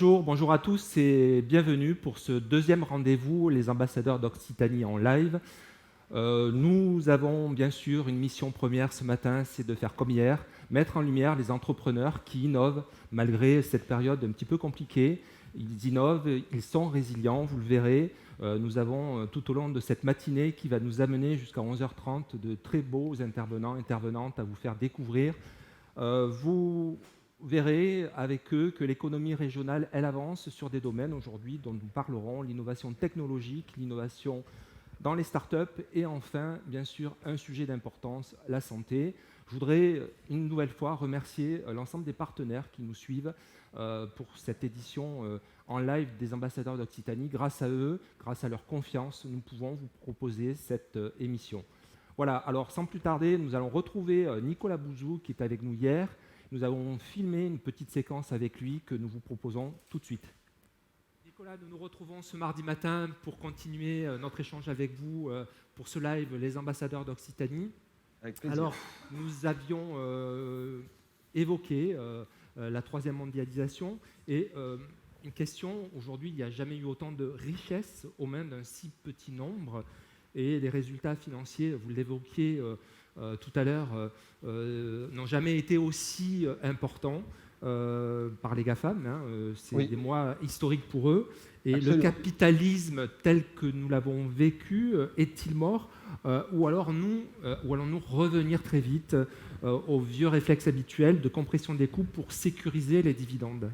Bonjour à tous et bienvenue pour ce deuxième rendez-vous, les ambassadeurs d'Occitanie en live. Nous avons bien sûr une mission première ce matin, c'est de faire comme hier, mettre en lumière les entrepreneurs qui innovent malgré cette période un petit peu compliquée. Ils innovent, ils sont résilients, vous le verrez. Nous avons tout au long de cette matinée qui va nous amener jusqu'à 11h30 de très beaux intervenants, intervenantes à vous faire découvrir. Vous verrez avec eux que l'économie régionale, elle avance sur des domaines aujourd'hui dont nous parlerons, l'innovation technologique, l'innovation dans les startups et enfin, bien sûr, un sujet d'importance, la santé. Je voudrais une nouvelle fois remercier l'ensemble des partenaires qui nous suivent pour cette édition en live des ambassadeurs d'Occitanie. Grâce à eux, grâce à leur confiance, nous pouvons vous proposer cette émission. Voilà, alors sans plus tarder, nous allons retrouver Nicolas Bouzou qui est avec nous hier. Nous avons filmé une petite séquence avec lui que nous vous proposons tout de suite. Nicolas, nous nous retrouvons ce mardi matin pour continuer notre échange avec vous pour ce live Les ambassadeurs d'Occitanie. Avec plaisir. Alors, nous avions évoqué la troisième mondialisation et une question, aujourd'hui, il n'y a jamais eu autant de richesse aux mains d'un si petit nombre et les résultats financiers, vous l'évoquiez tout à l'heure, n'ont jamais été aussi importants par les GAFAM. C'est Oui. des mois historiques pour eux. Et Absolument. le capitalisme tel que nous l'avons vécu, est-il mort ou alors nous revenir très vite aux vieux réflexes habituels de compression des coûts pour sécuriser les dividendes?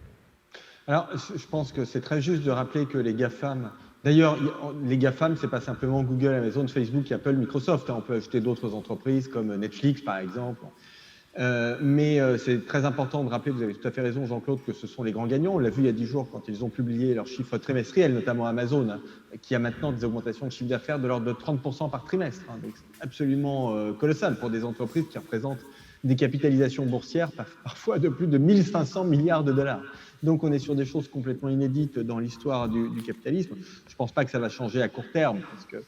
Alors, je pense que c'est très juste de rappeler que les GAFAM, d'ailleurs, les GAFAM, c'est pas simplement Google, Amazon, Facebook, Apple, Microsoft. On peut ajouter d'autres entreprises comme Netflix, par exemple. Mais c'est très important de rappeler, vous avez tout à fait raison, Jean-Claude, que ce sont les grands gagnants. On l'a vu il y a 10 jours quand ils ont publié leurs chiffres trimestriels, notamment Amazon, qui a maintenant des augmentations de chiffre d'affaires de l'ordre de 30% par trimestre. Donc, c'est absolument colossal pour des entreprises qui représentent des capitalisations boursières parfois de plus de 1500 milliards de dollars. Donc on est sur des choses complètement inédites dans l'histoire du capitalisme. Je ne pense pas que ça va changer à court terme, parce qu'il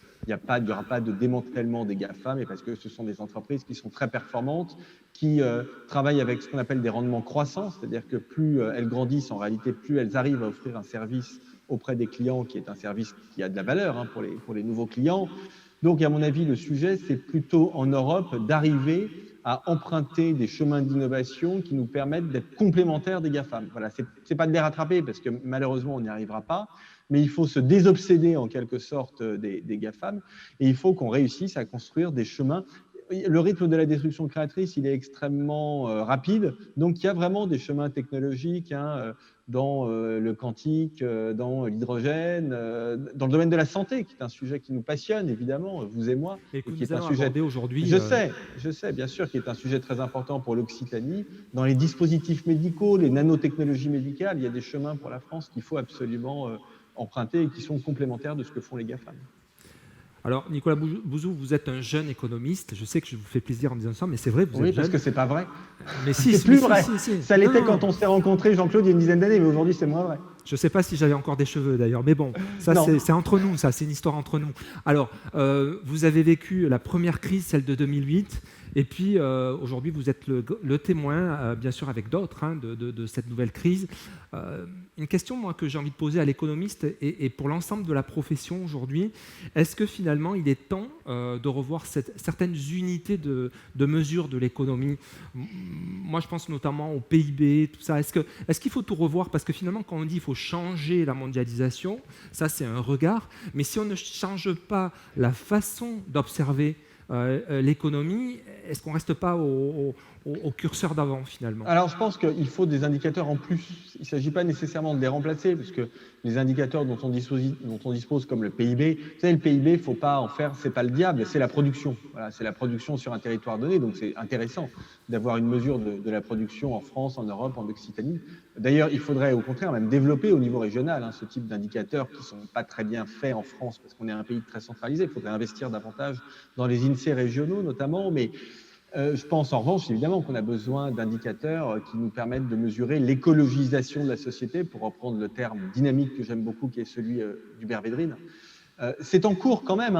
n'y aura pas de démantèlement des GAFAM, mais parce que ce sont des entreprises qui sont très performantes, qui travaillent avec ce qu'on appelle des rendements croissants, c'est-à-dire que plus elles grandissent, en réalité, plus elles arrivent à offrir un service auprès des clients qui est un service qui a de la valeur pour les nouveaux clients. Donc, à mon avis, le sujet, c'est plutôt en Europe d'arriver à emprunter des chemins d'innovation qui nous permettent d'être complémentaires des GAFAM. Voilà, c'est pas de les rattraper parce que malheureusement, on n'y arrivera pas, mais il faut se désobséder en quelque sorte des GAFAM et il faut qu'on réussisse à construire des chemins. Le rythme de la destruction créatrice, il est extrêmement rapide, donc il y a vraiment des chemins technologiques dans le quantique, dans l'hydrogène, dans le domaine de la santé, qui est un sujet qui nous passionne, évidemment, vous et moi. Et que qui nous est un allons sujet, aborder aujourd'hui. je sais, bien sûr, qui est un sujet très important pour l'Occitanie. Dans les dispositifs médicaux, les nanotechnologies médicales, il y a des chemins pour la France qu'il faut absolument emprunter et qui sont complémentaires de ce que font les GAFAM. Alors, Nicolas Bouzou, vous êtes un jeune économiste. Je sais que je vous fais plaisir en disant ça, mais c'est vrai, vous êtes jeune. Oui, parce que c'est pas vrai. Mais si, C'est plus vrai. Si. Ça l'était Non. quand on s'est rencontrés, Jean-Claude, il y a une dizaine d'années, mais aujourd'hui, c'est moins vrai. Je ne sais pas si j'avais encore des cheveux d'ailleurs, mais bon, ça c'est entre nous, ça c'est une histoire entre nous. Alors, vous avez vécu la première crise, celle de 2008, et puis aujourd'hui vous êtes le témoin, bien sûr avec d'autres, de cette nouvelle crise. Une question moi, que j'ai envie de poser à l'économiste et pour l'ensemble de la profession aujourd'hui, est-ce que finalement il est temps de revoir certaines unités de mesure de l'économie? Moi je pense notamment au PIB, tout ça. Est-ce qu'il faut tout revoir? Parce que finalement quand on dit qu'il faut changer la mondialisation, ça c'est un regard, mais si on ne change pas la façon d'observer l'économie, est-ce qu'on ne reste pas au curseur d'avant finalement? Alors, je pense qu'il faut des indicateurs en plus. Il ne s'agit pas nécessairement de les remplacer, parce que les indicateurs dont on dispose comme le PIB, vous savez, le PIB, il ne faut pas en faire, c'est pas le diable, c'est la production. Voilà, c'est la production sur un territoire donné, donc c'est intéressant d'avoir une mesure de la production en France, en Europe, en Occitanie. D'ailleurs, il faudrait au contraire même développer au niveau régional ce type d'indicateurs qui ne sont pas très bien faits en France, parce qu'on est un pays très centralisé. Il faudrait investir davantage dans les INSEE régionaux notamment, mais je pense en revanche évidemment qu'on a besoin d'indicateurs qui nous permettent de mesurer l'écologisation de la société, pour reprendre le terme dynamique que j'aime beaucoup, qui est celui d'Hubert Védrine. C'est en cours quand même.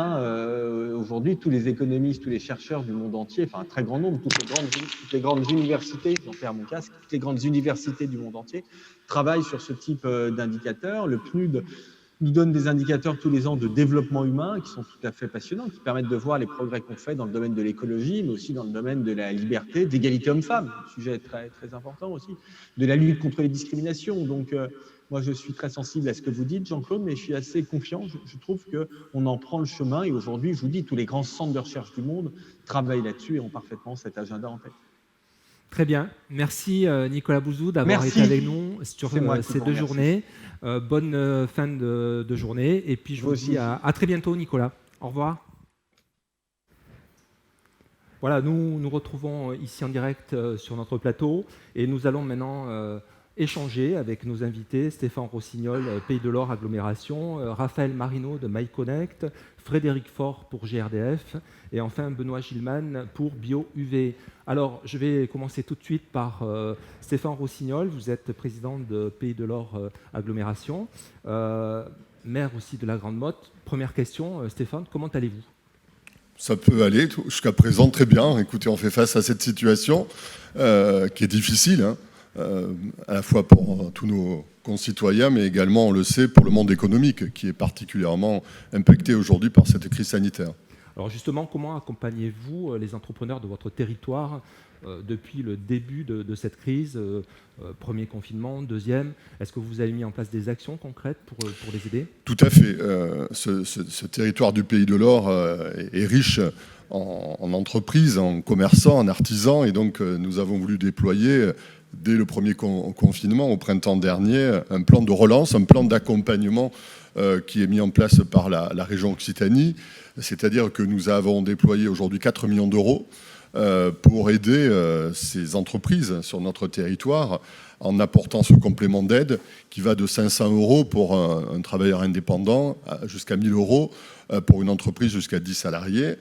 Aujourd'hui, tous les économistes, tous les chercheurs du monde entier, enfin un très grand nombre, toutes les grandes universités, j'en perds mon casque, toutes les grandes universités du monde entier travaillent sur ce type d'indicateurs. Le PNUD nous donne des indicateurs tous les ans de développement humain qui sont tout à fait passionnants, qui permettent de voir les progrès qu'on fait dans le domaine de l'écologie, mais aussi dans le domaine de la liberté, d'égalité homme-femme, sujet très, très important aussi, de la lutte contre les discriminations. Donc, moi, je suis très sensible à ce que vous dites, Jean-Claude, mais je suis assez confiant. Je trouve qu'on en prend le chemin. Et aujourd'hui, je vous dis, tous les grands centres de recherche du monde travaillent là-dessus et ont parfaitement cet agenda en tête. Très bien. Merci Nicolas Bouzou d'avoir Merci. été avec nous sur ces 2 journées. Bonne fin de journée. Et puis je vous dis à très bientôt, Nicolas. Au revoir. Voilà, nous nous retrouvons ici en direct sur notre plateau et nous allons maintenant échanger avec nos invités, Stéphane Rossignol, Pays de l'Or Agglomération, Raphaël Marino de MyConnect, Frédéric Faure pour GRDF et enfin Benoît Gilman pour BioUV. Alors, je vais commencer tout de suite par Stéphane Rossignol. Vous êtes président de Pays de l'Or Agglomération, maire aussi de la Grande Motte. Première question, Stéphane, comment allez-vous ? Ça peut aller jusqu'à présent très bien. Écoutez, on fait face à cette situation qui est difficile, à la fois pour tous nos concitoyens, mais également, on le sait, pour le monde économique, qui est particulièrement impacté aujourd'hui par cette crise sanitaire. Alors justement, comment accompagnez-vous les entrepreneurs de votre territoire depuis le début de cette crise, premier confinement, deuxième? Est-ce que vous avez mis en place des actions concrètes pour les aider? Tout à fait. Ce territoire du Pays de l'Or est riche en entreprises, en commerçants, en artisans, et donc nous avons voulu déployer dès le premier confinement au printemps dernier un plan de relance, un plan d'accompagnement qui est mis en place par la région Occitanie, c'est-à-dire que nous avons déployé aujourd'hui 4 millions d'euros pour aider ces entreprises sur notre territoire en apportant ce complément d'aide qui va de 500 euros pour un travailleur indépendant jusqu'à 1 000 euros pour une entreprise jusqu'à 10 salariés.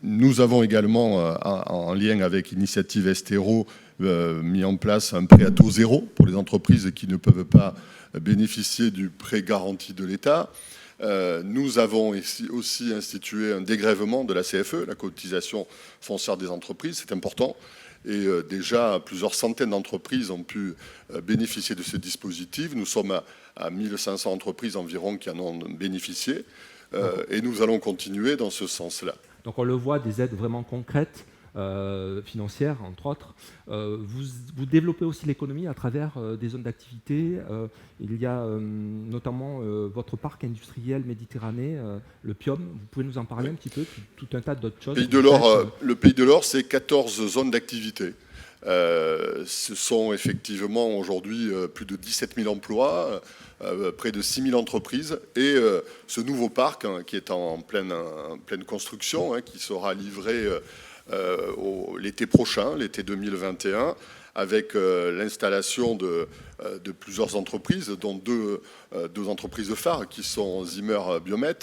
Nous avons également, en lien avec Initiative Estéro, mis en place un prêt à taux zéro pour les entreprises qui ne peuvent pas bénéficier du prêt garanti de l'État. Nous avons aussi institué un dégrèvement de la CFE, la cotisation foncière des entreprises, c'est important. Et déjà, plusieurs centaines d'entreprises ont pu bénéficier de ce dispositif. Nous sommes à 1500 entreprises environ qui en ont bénéficié. Et nous allons continuer dans ce sens-là. Donc on le voit, des aides vraiment concrètes, financières, entre autres. Vous développez aussi l'économie à travers des zones d'activité. Il y a notamment votre parc industriel méditerranéen, le PIOM. Vous pouvez nous en parler un petit peu, tout un tas d'autres choses. Le Pays de l'Or, c'est 14 zones d'activité. Ce sont effectivement aujourd'hui plus de 17 000 emplois, près de 6 000 entreprises. Et ce nouveau parc qui est en pleine construction, qui sera livré l'été prochain, l'été 2021, avec l'installation de plusieurs entreprises, dont deux entreprises phares qui sont Zimmer Biomet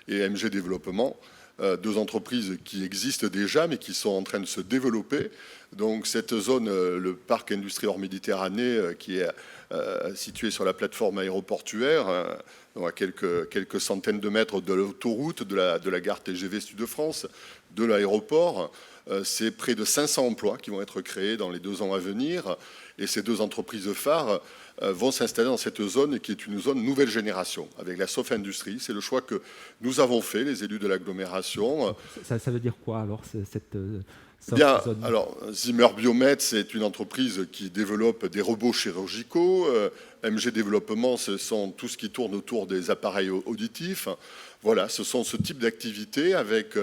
et MG Développement. 2 entreprises qui existent déjà, mais qui sont en train de se développer. Donc cette zone, le parc industrie hors Méditerranée, qui est situé sur la plateforme aéroportuaire, à quelques centaines de mètres de l'autoroute, de la gare TGV Sud-de-France, de l'aéroport, c'est près de 500 emplois qui vont être créés dans les 2 ans à venir. Et ces 2 entreprises phares vont s'installer dans cette zone qui est une zone nouvelle génération, avec la Sof Industrie. C'est le choix que nous avons fait, les élus de l'agglomération. Ça veut dire quoi alors, cette Bien, zone? alors, Zimmer Biomet, c'est une entreprise qui développe des robots chirurgicaux. MG Développement, ce sont tout ce qui tourne autour des appareils auditifs. Voilà, ce sont ce type d'activités avec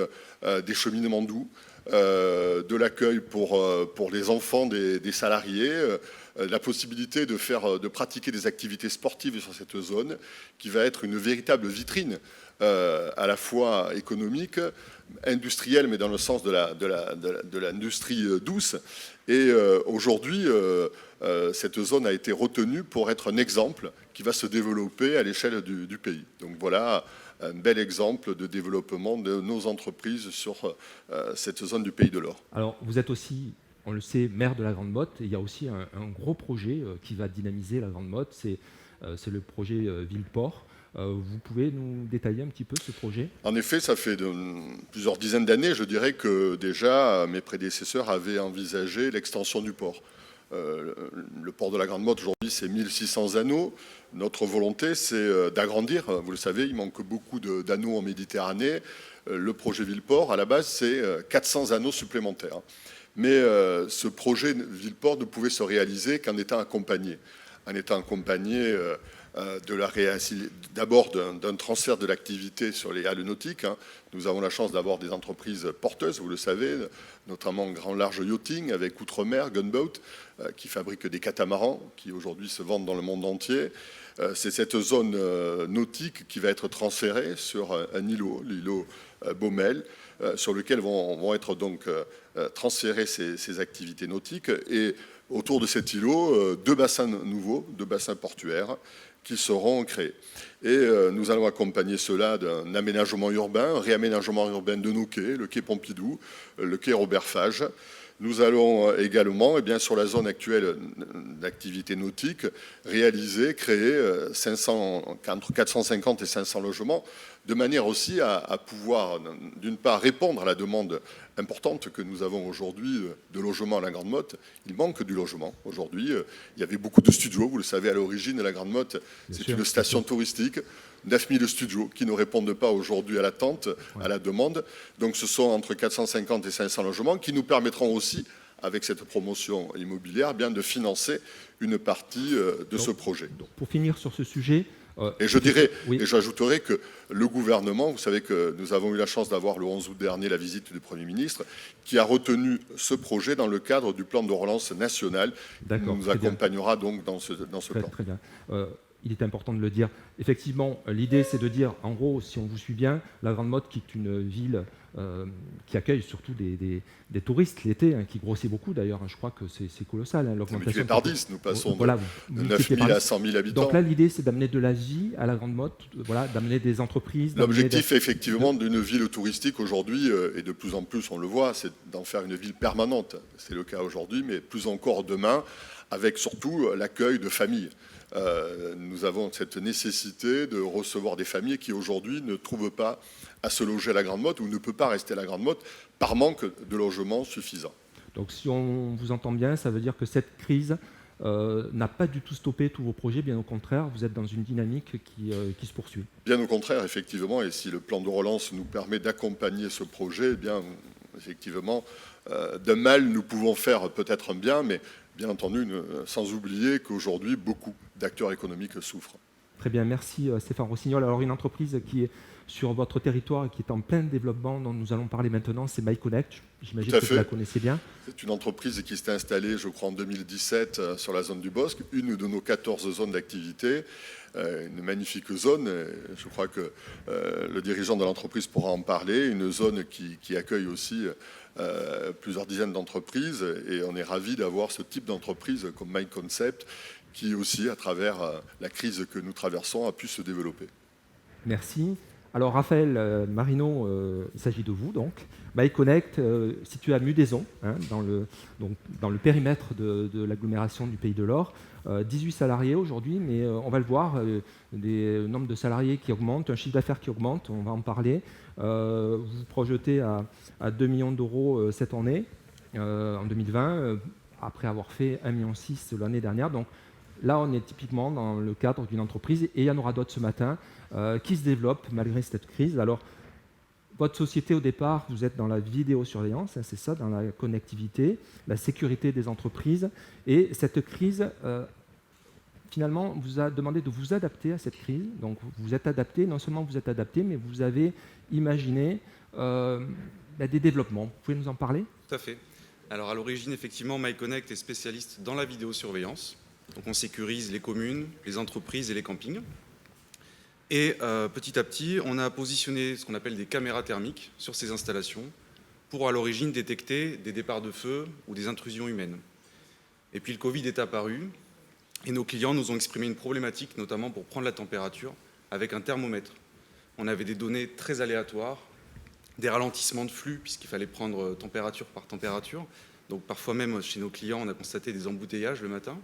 des cheminements doux, de l'accueil pour les enfants des salariés, la possibilité de pratiquer des activités sportives sur cette zone qui va être une véritable vitrine à la fois économique, industrielle, mais dans le sens de l'industrie douce. Et aujourd'hui, cette zone a été retenue pour être un exemple qui va se développer à l'échelle du pays. Donc voilà un bel exemple de développement de nos entreprises sur cette zone du Pays de l'Or. Alors, vous êtes aussi, on le sait, maire de la Grande Motte. Il y a aussi un gros projet qui va dynamiser la Grande Motte, c'est le projet Ville-Port. Vous pouvez nous détailler un petit peu ce projet? En effet, ça fait plusieurs dizaines d'années, je dirais que déjà mes prédécesseurs avaient envisagé l'extension du port. Le port de la Grande Motte, aujourd'hui, c'est 1600 anneaux. Notre volonté, c'est d'agrandir. Vous le savez, il manque beaucoup d'anneaux en Méditerranée. Le projet Villeport, à la base, c'est 400 anneaux supplémentaires. Mais ce projet Villeport ne pouvait se réaliser qu'en étant accompagné. En étant accompagné d'abord d'un transfert de l'activité sur les halles nautiques. Nous avons la chance d'avoir des entreprises porteuses, vous le savez, notamment Grand Large Yachting avec Outremer, Gunboat, qui fabrique des catamarans qui aujourd'hui se vendent dans le monde entier. C'est cette zone nautique qui va être transférée sur un îlot, l'îlot Baumel, sur lequel vont être donc transférées ces activités nautiques. Et autour de cet îlot, deux bassins nouveaux, deux bassins portuaires qui seront créés. Et nous allons accompagner cela d'un aménagement urbain, un réaménagement urbain de nos quais, le quai Pompidou, le quai Robert Fage. Nous allons également, sur la zone actuelle d'activité nautique, créer entre 450 et 500 logements, de manière aussi à pouvoir, d'une part, répondre à la demande importante que nous avons aujourd'hui de logement à la Grande Motte. Il manque du logement. Aujourd'hui, il y avait beaucoup de studios. Vous le savez, à l'origine, la Grande Motte, c'est une station touristique. 9000 studios qui ne répondent pas aujourd'hui à l'attente, à la demande. Donc ce sont entre 450 et 500 logements qui nous permettront aussi, avec cette promotion immobilière, de financer une partie de ce projet. Donc, pour finir sur ce sujet... Et je dirais, et j'ajouterai que le gouvernement, vous savez que nous avons eu la chance d'avoir le 11 août dernier la visite du Premier ministre, qui a retenu ce projet dans le cadre du plan de relance national. Il nous accompagnera donc dans ce plan. Très bien. Il est important de le dire. Effectivement, l'idée, c'est de dire, en gros, si on vous suit bien, la Grande Motte, qui est une ville qui accueille surtout des touristes l'été, qui grossit beaucoup d'ailleurs. Je crois que c'est colossal, l'augmentation. Par 10, nous passons de 9 000 à 100 000 habitants. Donc là, l'idée, c'est d'amener de la vie à la Grande Motte, d'amener des entreprises. L'objectif, effectivement, d'une ville touristique aujourd'hui, et de plus en plus, on le voit, c'est d'en faire une ville permanente. C'est le cas aujourd'hui, mais plus encore demain, avec surtout l'accueil de familles. Nous avons cette nécessité de recevoir des familles qui aujourd'hui ne trouvent pas à se loger à la Grande Motte ou ne peuvent pas rester à la Grande Motte par manque de logements suffisants. Donc si on vous entend bien, ça veut dire que cette crise n'a pas du tout stoppé tous vos projets, bien au contraire, vous êtes dans une dynamique qui se poursuit. Bien au contraire, effectivement, et si le plan de relance nous permet d'accompagner ce projet, effectivement, de mal, nous pouvons faire peut-être un bien, mais bien entendu, sans oublier qu'aujourd'hui, beaucoup d'acteurs économiques souffrent. Très bien, merci Stéphane Rossignol. Alors, une entreprise qui est sur votre territoire et qui est en plein développement, dont nous allons parler maintenant, c'est MyConnect. J'imagine que vous la connaissez bien. C'est une entreprise qui s'est installée, je crois, en 2017 sur la zone du Bosc, une de nos 14 zones d'activité. Une magnifique zone, je crois que le dirigeant de l'entreprise pourra en parler, une zone qui accueille aussi plusieurs dizaines d'entreprises, et on est ravis d'avoir ce type d'entreprise comme MyConcept qui aussi, à travers la crise que nous traversons, a pu se développer. Merci. Alors Raphaël Marino, il s'agit de vous donc. MyConnect, situé à Mudaison, dans le périmètre de l'agglomération du Pays de l'Or. 18 salariés aujourd'hui, mais on va le voir, des nombres de salariés qui augmentent, un chiffre d'affaires qui augmente, on va en parler. Vous vous projetez à 2 millions d'euros cette année, en 2020, après avoir fait 1,6 million l'année dernière. Donc là, on est typiquement dans le cadre d'une entreprise, et il y en aura d'autres ce matin, qui se développent malgré cette crise. Alors, votre société, au départ, vous êtes dans la vidéosurveillance, c'est ça, dans la connectivité, la sécurité des entreprises. Et cette crise, finalement, vous a demandé de vous adapter à cette crise. Donc, vous êtes adapté, non seulement vous êtes adapté, mais vous avez imaginé des développements. Vous pouvez nous en parler ? Tout à fait. Alors, à l'origine, effectivement, MyConnect est spécialiste dans la vidéosurveillance. Donc, on sécurise les communes, les entreprises et les campings. Et petit à petit, on a positionné ce qu'on appelle des caméras thermiques sur ces installations pour, à l'origine, détecter des départs de feu ou des intrusions humaines. Et puis le Covid est apparu et nos clients nous ont exprimé une problématique, notamment pour prendre la température avec un thermomètre. On avait des données très aléatoires, des ralentissements de flux puisqu'il fallait prendre température par température. Donc parfois même chez nos clients, on a constaté des embouteillages le matin.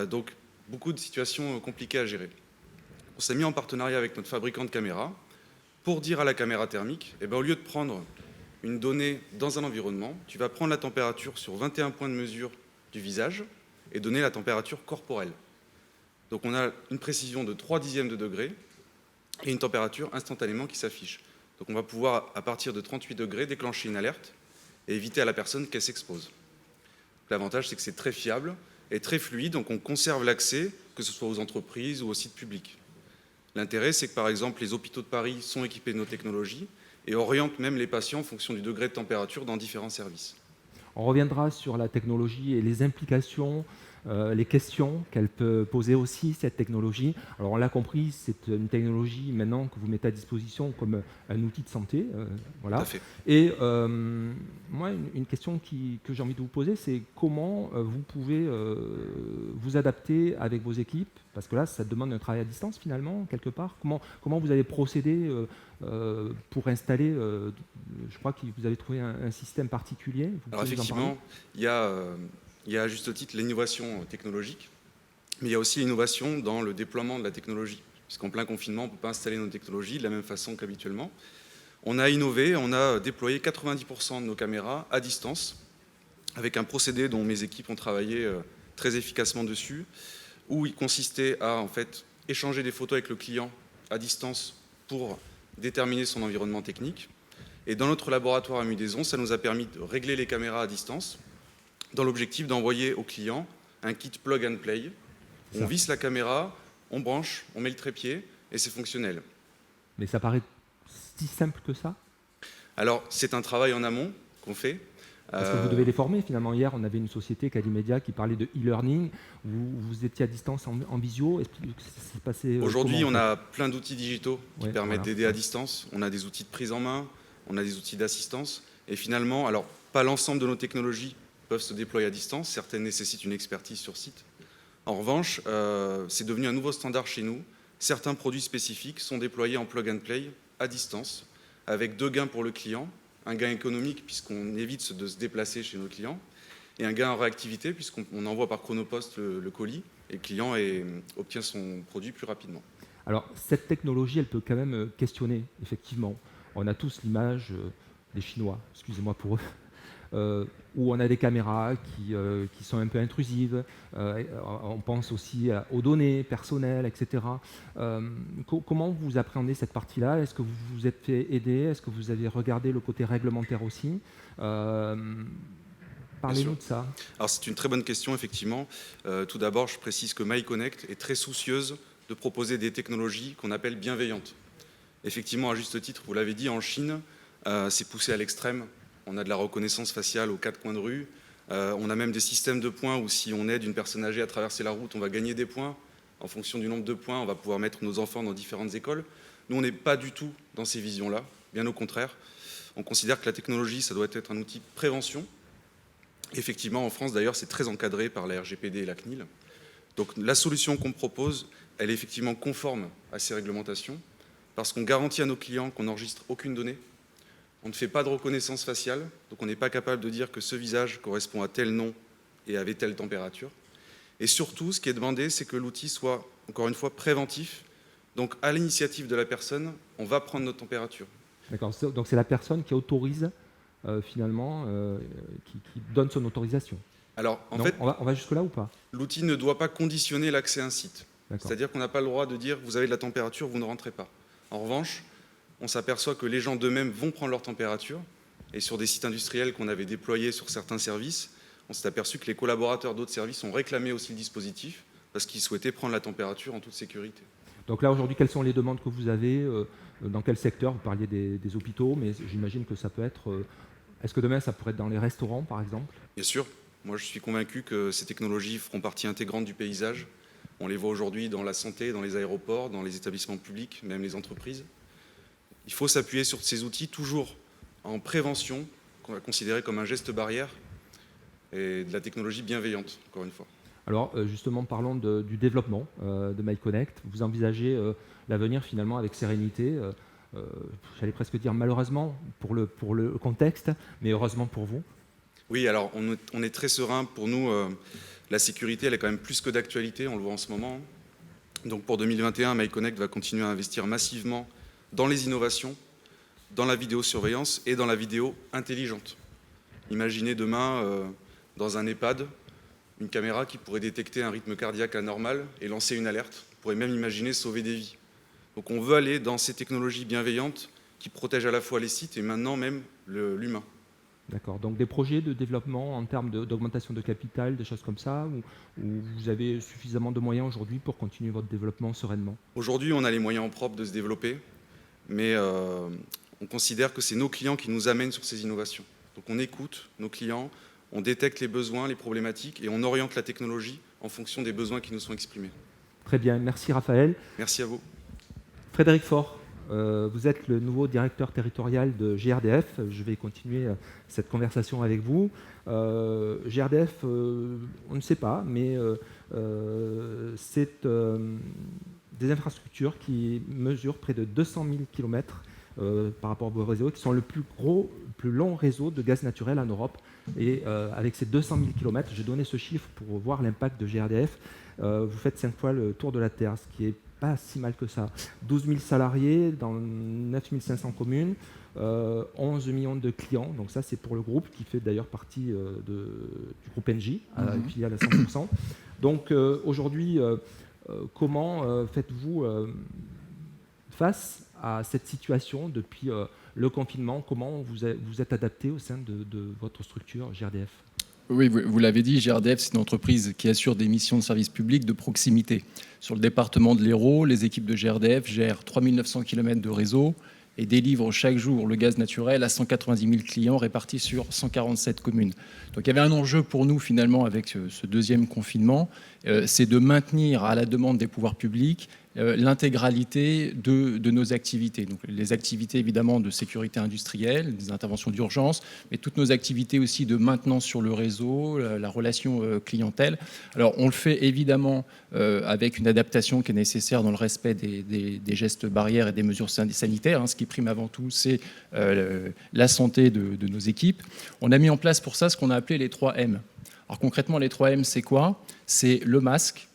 Donc beaucoup de situations compliquées à gérer. on s'est mis en partenariat avec notre fabricant de caméras pour dire à la caméra thermique, au lieu de prendre une donnée dans un environnement, tu vas prendre la température sur 21 points de mesure du visage et donner la température corporelle. Donc on a une précision de 3/10 de degré et une température instantanément qui s'affiche. Donc on va pouvoir, à partir de 38 degrés, déclencher une alerte et éviter à la personne qu'elle s'expose. L'avantage, c'est que c'est très fiable et très fluide, donc on conserve l'accès, que ce soit aux entreprises ou aux sites publics. L'intérêt, c'est que par exemple, les hôpitaux de Paris sont équipés de nos technologies et orientent même les patients en fonction du degré de température dans différents services. On reviendra sur la technologie et les implications, les questions qu'elle peut poser aussi, cette technologie. Alors on l'a compris, c'est une technologie maintenant que vous mettez à disposition comme un outil de santé. Voilà. Tout à fait. Et moi, une question que j'ai envie de vous poser, c'est comment vous pouvez vous adapter avec vos équipes, parce que là, ça demande un travail à distance finalement, quelque part. Comment vous allez procéder pour installer, je crois que vous avez trouvé un système particulier. Alors effectivement, il y a à juste titre l'innovation technologique, mais il y a aussi l'innovation dans le déploiement de la technologie, puisqu'en plein confinement, on ne peut pas installer nos technologies de la même façon qu'habituellement. On a innové, on a déployé 90% de nos caméras à distance, avec un procédé dont mes équipes ont travaillé très efficacement dessus, où il consistait à en fait échanger des photos avec le client à distance pour déterminer son environnement technique. Et dans notre laboratoire à Mudaison, ça nous a permis de régler les caméras à distance, dans l'objectif d'envoyer au client un kit plug and play. On visse la caméra, on branche, on met le trépied et c'est fonctionnel. Mais ça paraît si simple que ça? Alors, c'est un travail en amont qu'on fait. Parce que vous devez les former. Finalement, hier, on avait une société, Calimedia, qui parlait de e-learning. Vous étiez à distance en visio. C'est passé. Aujourd'hui, on a plein d'outils digitaux qui permettent d'aider à distance. On a des outils de prise en main, on a des outils d'assistance. Et finalement, alors, pas l'ensemble de nos technologies peuvent se déployer à distance. Certaines nécessitent une expertise sur site. En revanche, c'est devenu un nouveau standard chez nous. Certains produits spécifiques sont déployés en plug and play à distance, avec deux gains pour le client. Un gain économique, puisqu'on évite de se déplacer chez nos clients, et un gain en réactivité, puisqu'on envoie par Chronopost le colis, et le client obtient son produit plus rapidement. Alors, cette technologie, elle peut quand même questionner, effectivement. On a tous l'image des Chinois, excusez-moi pour eux, où on a des caméras qui sont un peu intrusives. On pense aussi aux données personnelles, etc. Comment vous appréhendez cette partie-là? Est-ce que vous vous êtes fait aider? Est-ce que vous avez regardé le côté réglementaire aussi? Parlez-nous de ça. Alors c'est une très bonne question, effectivement. Tout d'abord, je précise que MyConnect est très soucieuse de proposer des technologies qu'on appelle bienveillantes. Effectivement, à juste titre, vous l'avez dit, en Chine, c'est poussé à l'extrême. On a de la reconnaissance faciale aux quatre coins de rue. On a même des systèmes de points où si on aide une personne âgée à traverser la route, on va gagner des points. En fonction du nombre de points, on va pouvoir mettre nos enfants dans différentes écoles. Nous, on n'est pas du tout dans ces visions-là. Bien au contraire. On considère que la technologie, ça doit être un outil de prévention. Effectivement, en France, d'ailleurs, c'est très encadré par la RGPD et la CNIL. Donc la solution qu'on propose, elle est effectivement conforme à ces réglementations, parce qu'on garantit à nos clients qu'on n'enregistre aucune donnée. On ne fait pas de reconnaissance faciale, donc on n'est pas capable de dire que ce visage correspond à tel nom et avait telle température. Et surtout, ce qui est demandé, c'est que l'outil soit, encore une fois, préventif. Donc, à l'initiative de la personne, on va prendre notre température. D'accord. Donc, c'est la personne qui autorise, finalement, qui donne son autorisation. Alors, en non, fait, on va jusque-là ou pas? L'outil ne doit pas conditionner l'accès à un site. C'est-à-dire qu'on n'a pas le droit de dire « vous avez de la température, vous ne rentrez pas ». En revanche, on s'aperçoit que les gens d'eux-mêmes vont prendre leur température. Et sur des sites industriels qu'on avait déployés sur certains services, on s'est aperçu que les collaborateurs d'autres services ont réclamé aussi le dispositif parce qu'ils souhaitaient prendre la température en toute sécurité. Donc là, aujourd'hui, quelles sont les demandes que vous avez? Dans quel secteur? Vous parliez des hôpitaux, mais j'imagine que ça peut être... Est-ce que demain, ça pourrait être dans les restaurants, par exemple? Bien sûr. Moi, je suis convaincu que ces technologies feront partie intégrante du paysage. On les voit aujourd'hui dans la santé, dans les aéroports, dans les établissements publics, même les entreprises. Il faut s'appuyer sur ces outils, toujours en prévention, qu'on va considérer comme un geste barrière, et de la technologie bienveillante, encore une fois. Alors, justement, parlons du développement de MyConnect. Vous envisagez l'avenir, finalement, avec sérénité. J'allais presque dire malheureusement pour le contexte, mais heureusement pour vous. Oui, alors on est très serein. Pour nous, la sécurité, elle est quand même plus que d'actualité, on le voit en ce moment. Donc pour 2021, MyConnect va continuer à investir massivement dans les innovations, dans la vidéosurveillance et dans la vidéo intelligente. Imaginez demain, dans un EHPAD, une caméra qui pourrait détecter un rythme cardiaque anormal et lancer une alerte. On pourrait même imaginer sauver des vies. Donc on veut aller dans ces technologies bienveillantes qui protègent à la fois les sites et maintenant même l'humain. D'accord. Donc des projets de développement en termes d'augmentation de capital, des choses comme ça, où vous avez suffisamment de moyens aujourd'hui pour continuer votre développement sereinement? Aujourd'hui, on a les moyens propres de se développer, mais on considère que c'est nos clients qui nous amènent sur ces innovations. Donc on écoute nos clients, on détecte les besoins, les problématiques, et on oriente la technologie en fonction des besoins qui nous sont exprimés. Très bien. Merci Raphaël. Merci à vous. Frédéric Faure, vous êtes le nouveau directeur territorial de GRDF. Je vais continuer cette conversation avec vous. GRDF, on ne sait pas, mais c'est des infrastructures qui mesurent près de 200 000 km par rapport à vos réseaux, qui sont le plus long réseau de gaz naturel en Europe. Et avec ces 200 000 km, j'ai donné ce chiffre pour voir l'impact de GRDF. Vous faites 5 fois le tour de la Terre, ce qui est pas si mal que ça. 12 000 salariés dans 9 500 communes, 11 millions de clients. Donc ça, c'est pour le groupe qui fait d'ailleurs partie du groupe Engie, une filiale à 100%. Donc aujourd'hui, comment faites-vous face à cette situation depuis le confinement? Comment vous êtes adapté au sein de votre structure GRDF? Oui, vous l'avez dit, GRDF, c'est une entreprise qui assure des missions de service public de proximité. Sur le département de l'Hérault, les équipes de GRDF gèrent 3 900 km de réseau et délivrent chaque jour le gaz naturel à 190 000 clients répartis sur 147 communes. Donc il y avait un enjeu pour nous finalement avec ce deuxième confinement, c'est de maintenir à la demande des pouvoirs publics l'intégralité de nos activités. Donc, les activités évidemment de sécurité industrielle, des interventions d'urgence, mais toutes nos activités aussi de maintenance sur le réseau, la relation clientèle. Alors on le fait évidemment avec une adaptation qui est nécessaire dans le respect des gestes barrières et des mesures sanitaires. Ce qui prime avant tout, c'est la santé de nos équipes. On a mis en place pour ça ce qu'on a appelé les 3 M. Alors concrètement, les 3 M, c'est quoi? C'est le masque.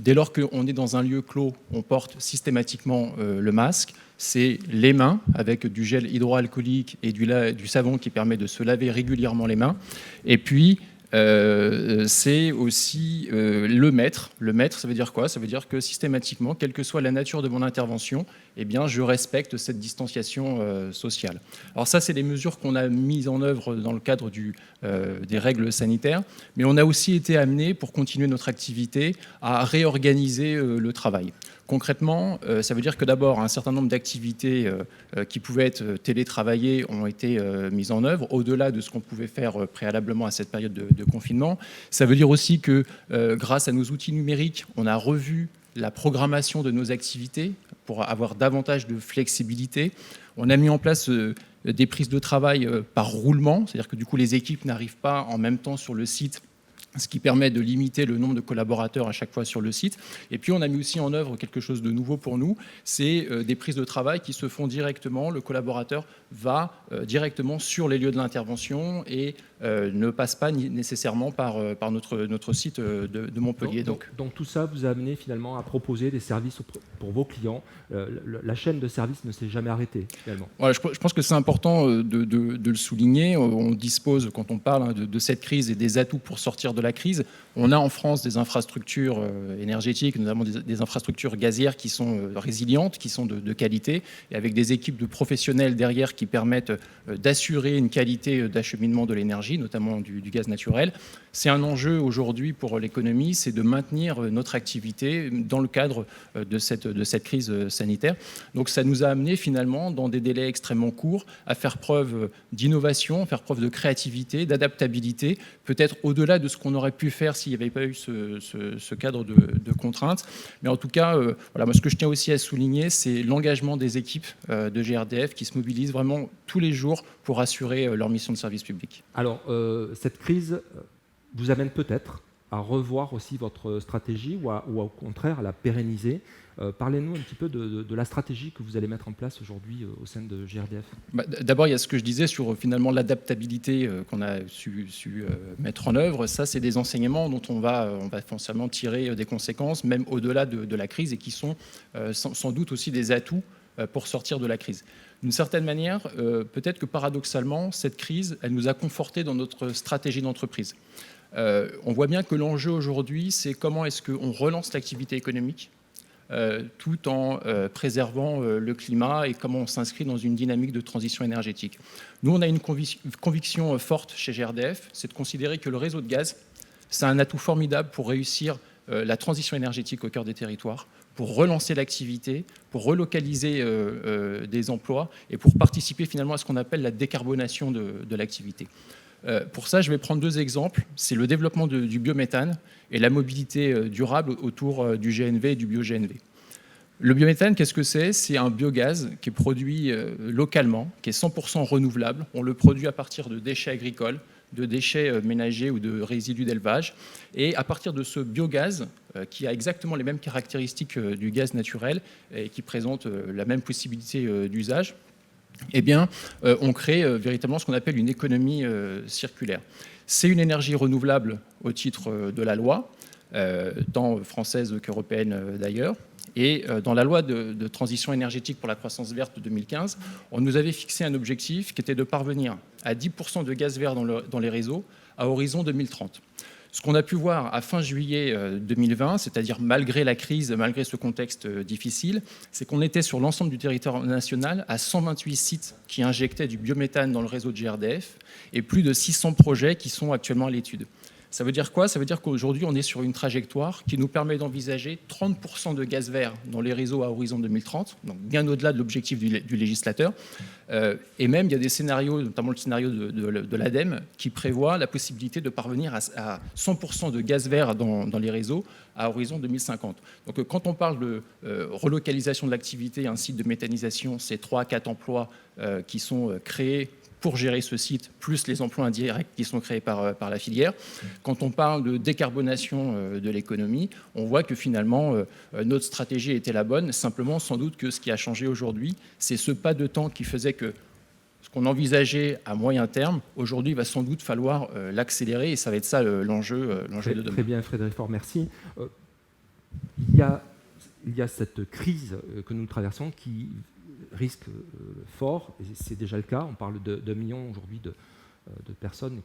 Dès lors qu'on est dans un lieu clos, on porte systématiquement le masque. C'est les mains avec du gel hydroalcoolique et du savon qui permet de se laver régulièrement les mains. Et puis, c'est aussi le mètre. Le mètre, ça veut dire quoi? Ça veut dire que systématiquement, quelle que soit la nature de mon intervention, eh bien, je respecte cette distanciation sociale. Alors ça, c'est des mesures qu'on a mises en œuvre dans le cadre des règles sanitaires, mais on a aussi été amené, pour continuer notre activité, à réorganiser le travail. Concrètement, ça veut dire que d'abord, un certain nombre d'activités qui pouvaient être télétravaillées ont été mises en œuvre, au-delà de ce qu'on pouvait faire préalablement à cette période de confinement. Ça veut dire aussi que grâce à nos outils numériques, on a revu la programmation de nos activités pour avoir davantage de flexibilité. On a mis en place des prises de travail par roulement, c'est-à-dire que du coup les équipes n'arrivent pas en même temps sur le site, ce qui permet de limiter le nombre de collaborateurs à chaque fois sur le site. Et puis on a mis aussi en œuvre quelque chose de nouveau pour nous, c'est des prises de travail qui se font directement. Le collaborateur va directement sur les lieux de l'intervention et ne passe pas nécessairement par notre site de Montpellier. Donc tout ça vous a amené finalement à proposer des services pour vos clients. La chaîne de services ne s'est jamais arrêtée finalement. Voilà, je pense que c'est important de le souligner. On dispose, quand on parle de cette crise et des atouts pour sortir de la crise, on a en France des infrastructures énergétiques, notamment des infrastructures gazières qui sont résilientes, qui sont de qualité, et avec des équipes de professionnels derrière qui permettent d'assurer une qualité d'acheminement de l'énergie, notamment du gaz naturel. C'est un enjeu aujourd'hui pour l'économie, c'est de maintenir notre activité dans le cadre de cette crise sanitaire. Donc ça nous a amené finalement, dans des délais extrêmement courts, à faire preuve d'innovation, faire preuve de créativité, d'adaptabilité, peut-être au-delà de ce qu'on aurait pu faire s'il n'y avait pas eu ce cadre de contraintes. Mais en tout cas, voilà, moi, ce que je tiens aussi à souligner, c'est l'engagement des équipes de GRDF qui se mobilisent vraiment tous les jours pour assurer leur mission de service public. Alors, cette crise vous amène peut-être à revoir aussi votre stratégie ou au contraire à la pérenniser. Parlez-nous un petit peu de la stratégie que vous allez mettre en place aujourd'hui au sein de GRDF. D'abord, il y a ce que je disais sur finalement l'adaptabilité qu'on a su mettre en œuvre. Ça, c'est des enseignements dont on va forcément tirer des conséquences, même au-delà de la crise, et qui sont sans doute aussi des atouts pour sortir de la crise. D'une certaine manière, peut-être que paradoxalement, cette crise, elle nous a confortés dans notre stratégie d'entreprise. On voit bien que l'enjeu aujourd'hui, c'est comment est-ce qu'on relance l'activité économique tout en préservant le climat et comment on s'inscrit dans une dynamique de transition énergétique. Nous, on a une conviction forte chez GRDF, c'est de considérer que le réseau de gaz, c'est un atout formidable pour réussir la transition énergétique au cœur des territoires, pour relancer l'activité, pour relocaliser des emplois et pour participer finalement à ce qu'on appelle la décarbonation de l'activité. Pour ça, je vais prendre 2 exemples. C'est le développement du biométhane et la mobilité durable autour du GNV et du bio-GNV. Le biométhane, qu'est-ce que c'est ? C'est un biogaz qui est produit localement, qui est 100% renouvelable. On le produit à partir de déchets agricoles, de déchets ménagers ou de résidus d'élevage. Et à partir de ce biogaz, qui a exactement les mêmes caractéristiques du gaz naturel et qui présente la même possibilité d'usage, eh bien, on crée véritablement ce qu'on appelle une économie circulaire. C'est une énergie renouvelable au titre de la loi, tant française qu'européenne d'ailleurs. Et dans la loi de transition énergétique pour la croissance verte de 2015, on nous avait fixé un objectif qui était de parvenir à 10% de gaz vert dans les réseaux à horizon 2030. Ce qu'on a pu voir à fin juillet 2020, c'est-à-dire malgré la crise, malgré ce contexte difficile, c'est qu'on était sur l'ensemble du territoire national à 128 sites qui injectaient du biométhane dans le réseau de GRDF et plus de 600 projets qui sont actuellement à l'étude. Ça veut dire quoi ? Ça veut dire qu'aujourd'hui, on est sur une trajectoire qui nous permet d'envisager 30% de gaz vert dans les réseaux à horizon 2030, donc bien au-delà de l'objectif du législateur. Et même, il y a des scénarios, notamment le scénario de l'ADEME, qui prévoit la possibilité de parvenir à 100% de gaz vert dans les réseaux à horizon 2050. Donc, quand on parle de relocalisation de l'activité, un site de méthanisation, c'est 3 à 4 emplois qui sont créés pour gérer ce site, plus les emplois indirects qui sont créés par la filière. Quand on parle de décarbonation de l'économie, on voit que finalement, notre stratégie était la bonne. Simplement, sans doute que ce qui a changé aujourd'hui, c'est ce pas de temps qui faisait que ce qu'on envisageait à moyen terme, aujourd'hui, il va sans doute falloir l'accélérer et ça va être ça l'enjeu de demain. Très bien, Frédéric Faure, merci. Il y a cette crise que nous traversons qui risque fort, et c'est déjà le cas. On parle d'1 million aujourd'hui de personnes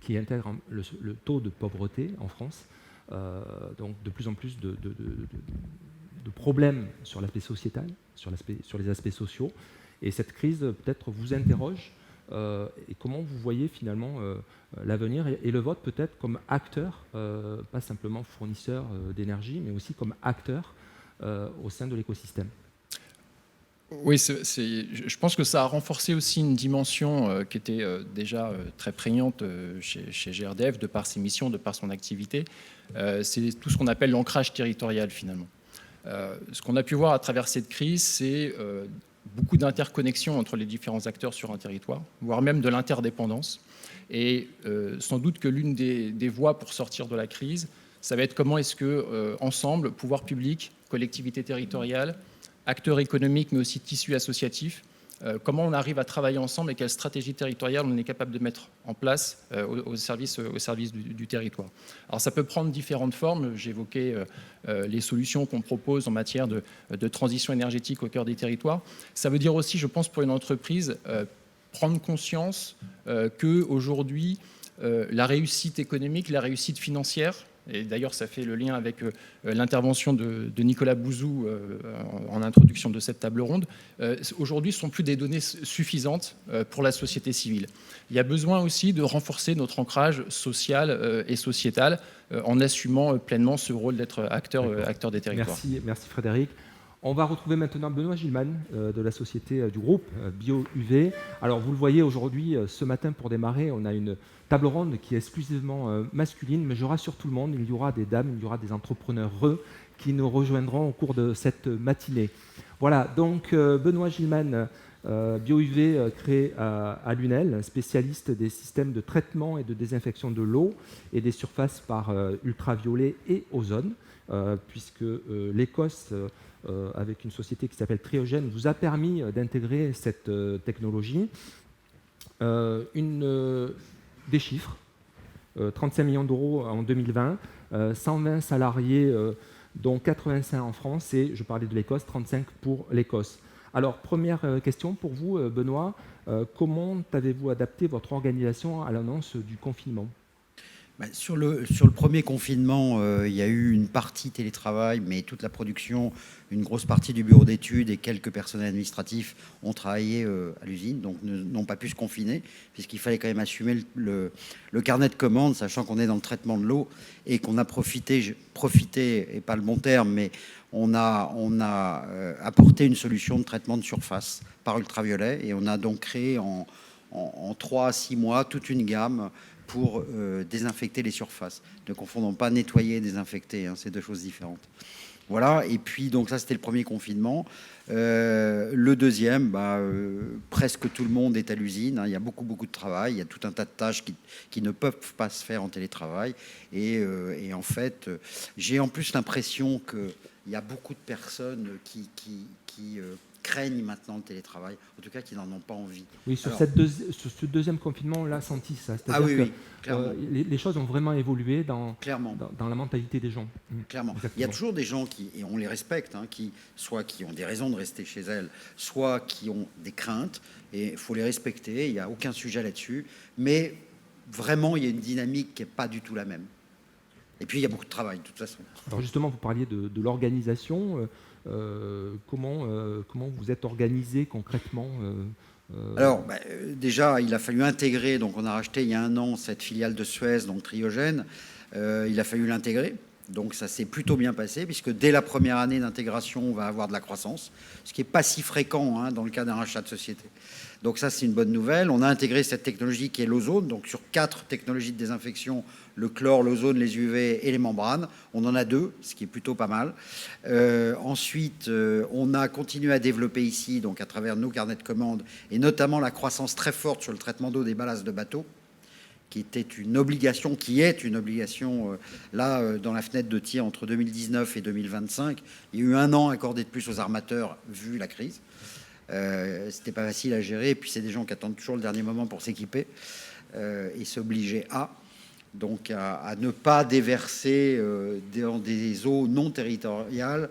qui intègrent le taux de pauvreté en France. Donc de plus en plus de problèmes sur l'aspect sociétal, sur les aspects sociaux. Et cette crise peut-être vous interroge. Et comment vous voyez finalement l'avenir et le vôtre peut-être comme acteur, pas simplement fournisseur d'énergie, mais aussi comme acteur au sein de l'écosystème. Oui, je pense que ça a renforcé aussi une dimension qui était déjà très prégnante chez GRDF, de par ses missions, de par son activité. C'est tout ce qu'on appelle l'ancrage territorial, finalement. Ce qu'on a pu voir à travers cette crise, c'est beaucoup d'interconnexions entre les différents acteurs sur un territoire, voire même de l'interdépendance. Et sans doute que l'une des voies pour sortir de la crise, ça va être comment est-ce que, ensemble, pouvoir public, collectivités territoriales, acteurs économiques, mais aussi tissus associatifs, comment on arrive à travailler ensemble et quelle stratégie territoriale on est capable de mettre en place au service du territoire. Alors ça peut prendre différentes formes. J'évoquais les solutions qu'on propose en matière de transition énergétique au cœur des territoires. Ça veut dire aussi, je pense, pour une entreprise, prendre conscience qu'aujourd'hui, la réussite économique, la réussite financière, et d'ailleurs, ça fait le lien avec l'intervention de Nicolas Bouzou en introduction de cette table ronde. Aujourd'hui, ce ne sont plus des données suffisantes pour la société civile. Il y a besoin aussi de renforcer notre ancrage social et sociétal en assumant pleinement ce rôle d'être acteur des territoires. Merci Frédéric. On va retrouver maintenant Benoît Gilman de la société du groupe BioUV. Alors vous le voyez aujourd'hui, ce matin pour démarrer, on a une table ronde qui est exclusivement masculine, mais je rassure tout le monde, il y aura des dames, il y aura des entrepreneurs qui nous rejoindront au cours de cette matinée. Voilà, donc Benoît Gilman, BioUV créé à Lunel, spécialiste des systèmes de traitement et de désinfection de l'eau et des surfaces par ultraviolet et ozone, puisque l'Écosse, avec une société qui s'appelle Triogène, vous a permis d'intégrer cette technologie. Des chiffres, 35 millions d'euros en 2020, 120 salariés, dont 85 en France, et je parlais de l'Écosse, 35 pour l'Écosse. Alors, première question pour vous, Benoît, comment avez-vous adapté votre organisation à l'annonce du confinement ? Sur le premier confinement, il y a eu une partie télétravail, mais toute la production, une grosse partie du bureau d'études et quelques personnels administratifs ont travaillé à l'usine, donc n'ont pas pu se confiner, puisqu'il fallait quand même assumer le carnet de commandes, sachant qu'on est dans le traitement de l'eau et qu'on a profité, et pas le bon terme, mais on a apporté une solution de traitement de surface par ultraviolet, et on a donc créé en 3 à 6 mois toute une gamme pour désinfecter les surfaces. Ne confondons pas nettoyer et désinfecter, c'est 2 choses différentes. Voilà, et puis donc ça c'était le premier confinement. Le deuxième, presque tout le monde est à l'usine, il y a beaucoup de travail, il y a tout un tas de tâches qui ne peuvent pas se faire en télétravail. Et en fait, j'ai en plus l'impression qu'il y a beaucoup de personnes qui craignent maintenant le télétravail, en tout cas qui n'en ont pas envie. Oui, sur ce deuxième confinement, on l'a senti ça. C'est-à-dire que les choses ont vraiment évolué dans la mentalité des gens. Clairement. Exactement. Il y a toujours des gens et on les respecte, soit qui ont des raisons de rester chez elles, soit qui ont des craintes, et il faut les respecter, il n'y a aucun sujet là-dessus, mais vraiment, il y a une dynamique qui n'est pas du tout la même. Et puis, il y a beaucoup de travail, de toute façon. Alors justement, vous parliez de l'organisation. Comment vous êtes organisé concrètement Alors, déjà, il a fallu intégrer, donc on a racheté il y a 1 an cette filiale de Suez, donc Triogène, il a fallu l'intégrer, donc ça s'est plutôt bien passé, puisque dès la première année d'intégration, on va avoir de la croissance, ce qui n'est pas si fréquent dans le cas d'un rachat de société. Donc ça, c'est une bonne nouvelle. On a intégré cette technologie qui est l'ozone, donc sur 4 technologies de désinfection, le chlore, l'ozone, les UV et les membranes. On en a 2, ce qui est plutôt pas mal. Ensuite, on a continué à développer ici, donc à travers nos carnets de commandes, et notamment la croissance très forte sur le traitement d'eau des ballasts de bateaux, qui est une obligation, là, dans la fenêtre de tir entre 2019 et 2025. Il y a eu 1 an accordé de plus aux armateurs, vu la crise. C'était pas facile à gérer, et puis c'est des gens qui attendent toujours le dernier moment pour s'équiper et s'obliger donc à ne pas déverser dans des eaux non territoriales,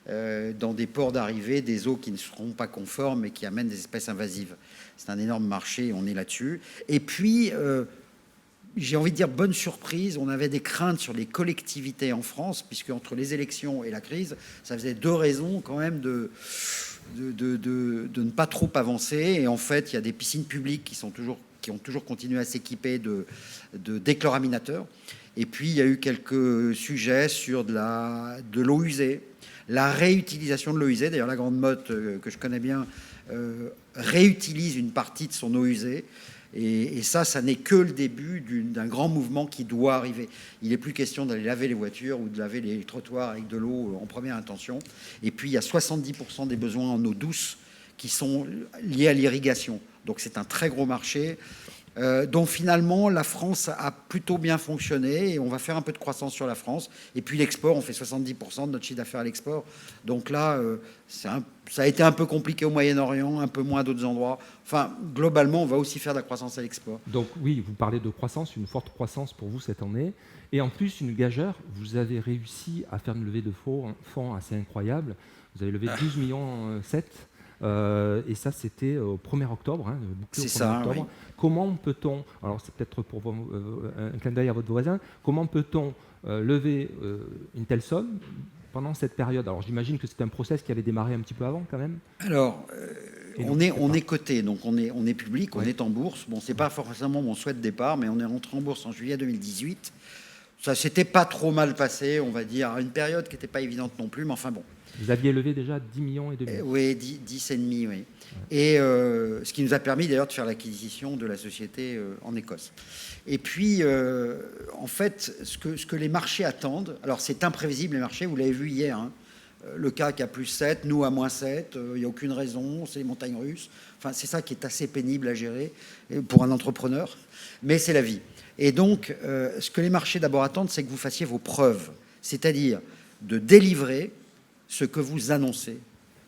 dans des ports d'arrivée, des eaux qui ne seront pas conformes et qui amènent des espèces invasives. C'est un énorme marché, on est là-dessus. Et puis, j'ai envie de dire bonne surprise, on avait des craintes sur les collectivités en France, puisque entre les élections et la crise, ça faisait 2 raisons quand même de ne pas trop avancer. Et en fait, il y a des piscines publiques qui ont toujours continué à s'équiper de déchloraminateurs. Et puis, il y a eu quelques sujets sur de l'eau usée, la réutilisation de l'eau usée. D'ailleurs, la Grande Motte, que je connais bien, réutilise une partie de son eau usée. Et ça n'est que le début d'un grand mouvement qui doit arriver. Il n'est plus question d'aller laver les voitures ou de laver les trottoirs avec de l'eau en première intention. Et puis, il y a 70% des besoins en eau douce qui sont liés à l'irrigation. Donc, c'est un très gros marché. Donc, finalement, la France a plutôt bien fonctionné et on va faire un peu de croissance sur la France. Et puis, l'export, on fait 70% de notre chiffre d'affaires à l'export. Donc là, ça a été un peu compliqué au Moyen-Orient, un peu moins à d'autres endroits. Enfin, globalement, on va aussi faire de la croissance à l'export. Donc oui, vous parlez de croissance, une forte croissance pour vous cette année. Et en plus, une gageure, vous avez réussi à faire une levée de fonds assez incroyable. Vous avez levé 12,7 millions. Et ça, c'était au 1er octobre. C'est ça, octobre. Oui. Comment peut-on, alors c'est peut-être pour un clin d'œil à votre voisin, comment peut-on lever une telle somme pendant cette période? Alors j'imagine que c'est un process qui avait démarré un petit peu avant quand même. Alors, on est coté, donc on est public, on est en bourse. Bon, c'est pas forcément mon souhait de départ, mais on est rentré en bourse en juillet 2018. Ça s'était pas trop mal passé, on va dire, à une période qui n'était pas évidente non plus, mais enfin bon. Vous aviez levé déjà 10 millions et demi. Oui, 10,5, oui. Ouais. Et ce qui nous a permis d'ailleurs de faire l'acquisition de la société en Écosse. Et puis, en fait, ce que les marchés attendent, alors c'est imprévisible les marchés, vous l'avez vu hier, le CAC à plus 7, nous à moins 7, il n'y a aucune raison, c'est les montagnes russes. Enfin, c'est ça qui est assez pénible à gérer pour un entrepreneur, mais c'est la vie. Et donc, ce que les marchés d'abord attendent, c'est que vous fassiez vos preuves, c'est-à-dire de délivrer ce que vous annoncez.